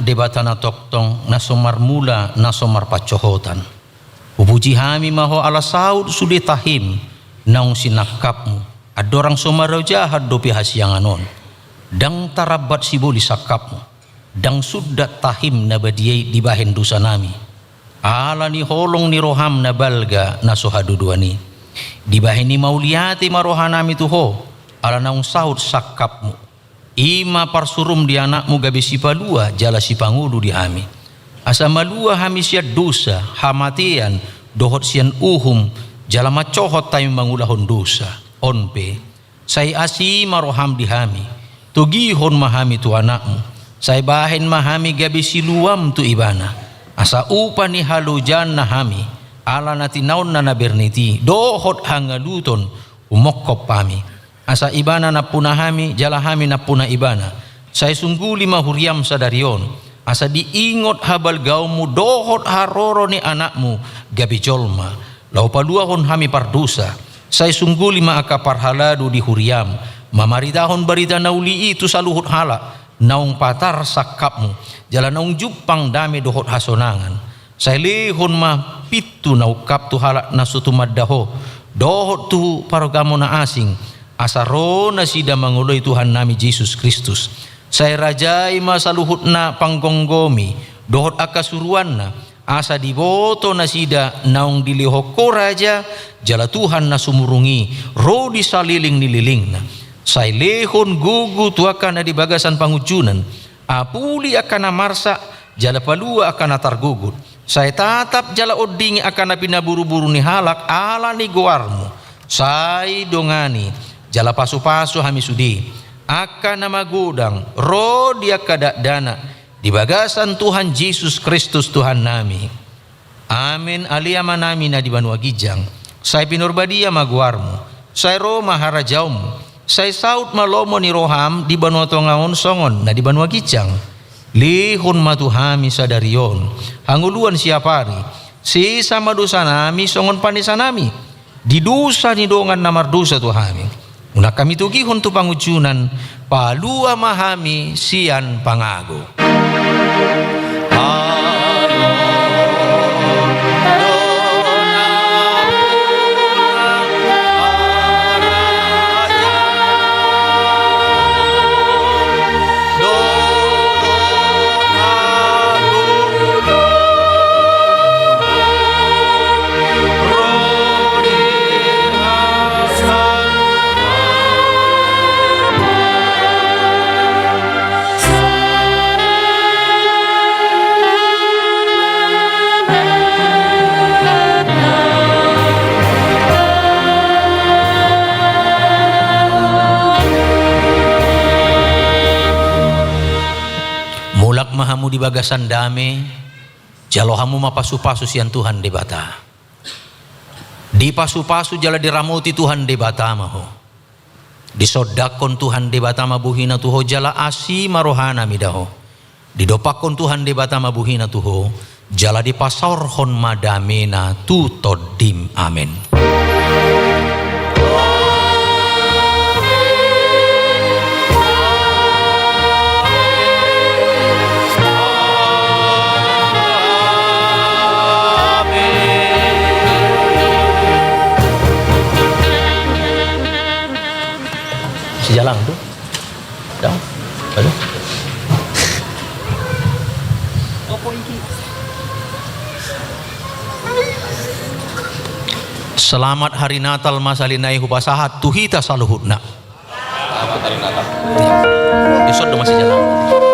debatana toktong na somar mula na somar pacohotan. Upuji hami maho ala saud sude tahim naung sinakapmu. Adorang somar jahat dopi hasianganon. Dang tarabat siboli sakapmu. Dang sudat tahim na badiyai dibahen dosa nami. Ala ni holong ni roham na balga na sohaduduani. Dibahen ni mauliati marohanami tuho. Ala naung saud sakapmu. Ima parsurum di anakmu gabe si palua jala si pangudu di hami. Asa malua hami siat dosa hamatian dohot sian uhum jala macohot tayo mangulahon dosa. Onpe say asi maroham di hami. Tugihon mahami tu anakmu. Say bahen mahami gabe si luam tu ibana. Asa upa ni halujan na hami. Ala natinaon na naberniti. Dohot hangaluton umokop pami. Asa ibana na punahami jalahami na puna ibana. Saya sungguh lima huriam sadarion. Asa diingot habal gaumu dohot haroro ni anakmu gabi jolma. Lau paluahon hami pardusa. Saya sungguh lima akapar haladu di huriam. Mamaritahon barita nauli itu saluhut hala. Naung patar sakapmu. Jala naung jupang dami dohot hasonangan. Saya lehon ma pitu naukap tu hala nasutumad daho. Dohot tu parogamo na asing. Asaro na sida manguloy Tuhan nami Yesus Kristus. Saya rajai masaluhut na panggonggomi. Dohot akasuruan na. Asa diboto na sida naung dilihoko raja. Jala Tuhan na sumurungi. Ro di saliling nililing na. Saya lehon gugu tuakan na di bagasan pangujunan. Apuli akan na marsa. Jala palua akan na targugut. Saya tatap jala odingi akan na pinaburu-buru ni halak. Ala ni goarmu. Saya dongani. Jala pasu-pasu hami sudi akan nama gudang ro dia kadak dana di bagasan Tuhan Yesus Kristus Tuhan nami. Amin aliyama nami na di banua gijang. Saya pinurbadia maguarmu. Saya ro maharajaumu. Saya saut malomo ni roham di banua tongaon songon na di banua gijang. Lihun matuhami sadarion. Hanguluan siapari. Si sama dosa nami songon panisa nami. Di dosa ni dongan namar dosa Tuhami. Una kami tugihon tu pangujunan palua mahami sian pangago. Mahamu di bagasan dame jalohamu mapasu-pasu sian Tuhan debata di pasu-pasu jala diramuti Tuhan debata maho disodakon Tuhan debata mabuhina tuho jala asi marohana midaho didopakon Tuhan debata mabuhina tuho jala dipasorhon madamena tutodim amin. Jalan tuh, dong, aduh. Selamat hari Natal masalinai hupasahat tuhita saluhutna. Selamat hari Natal. Besok masih jalan.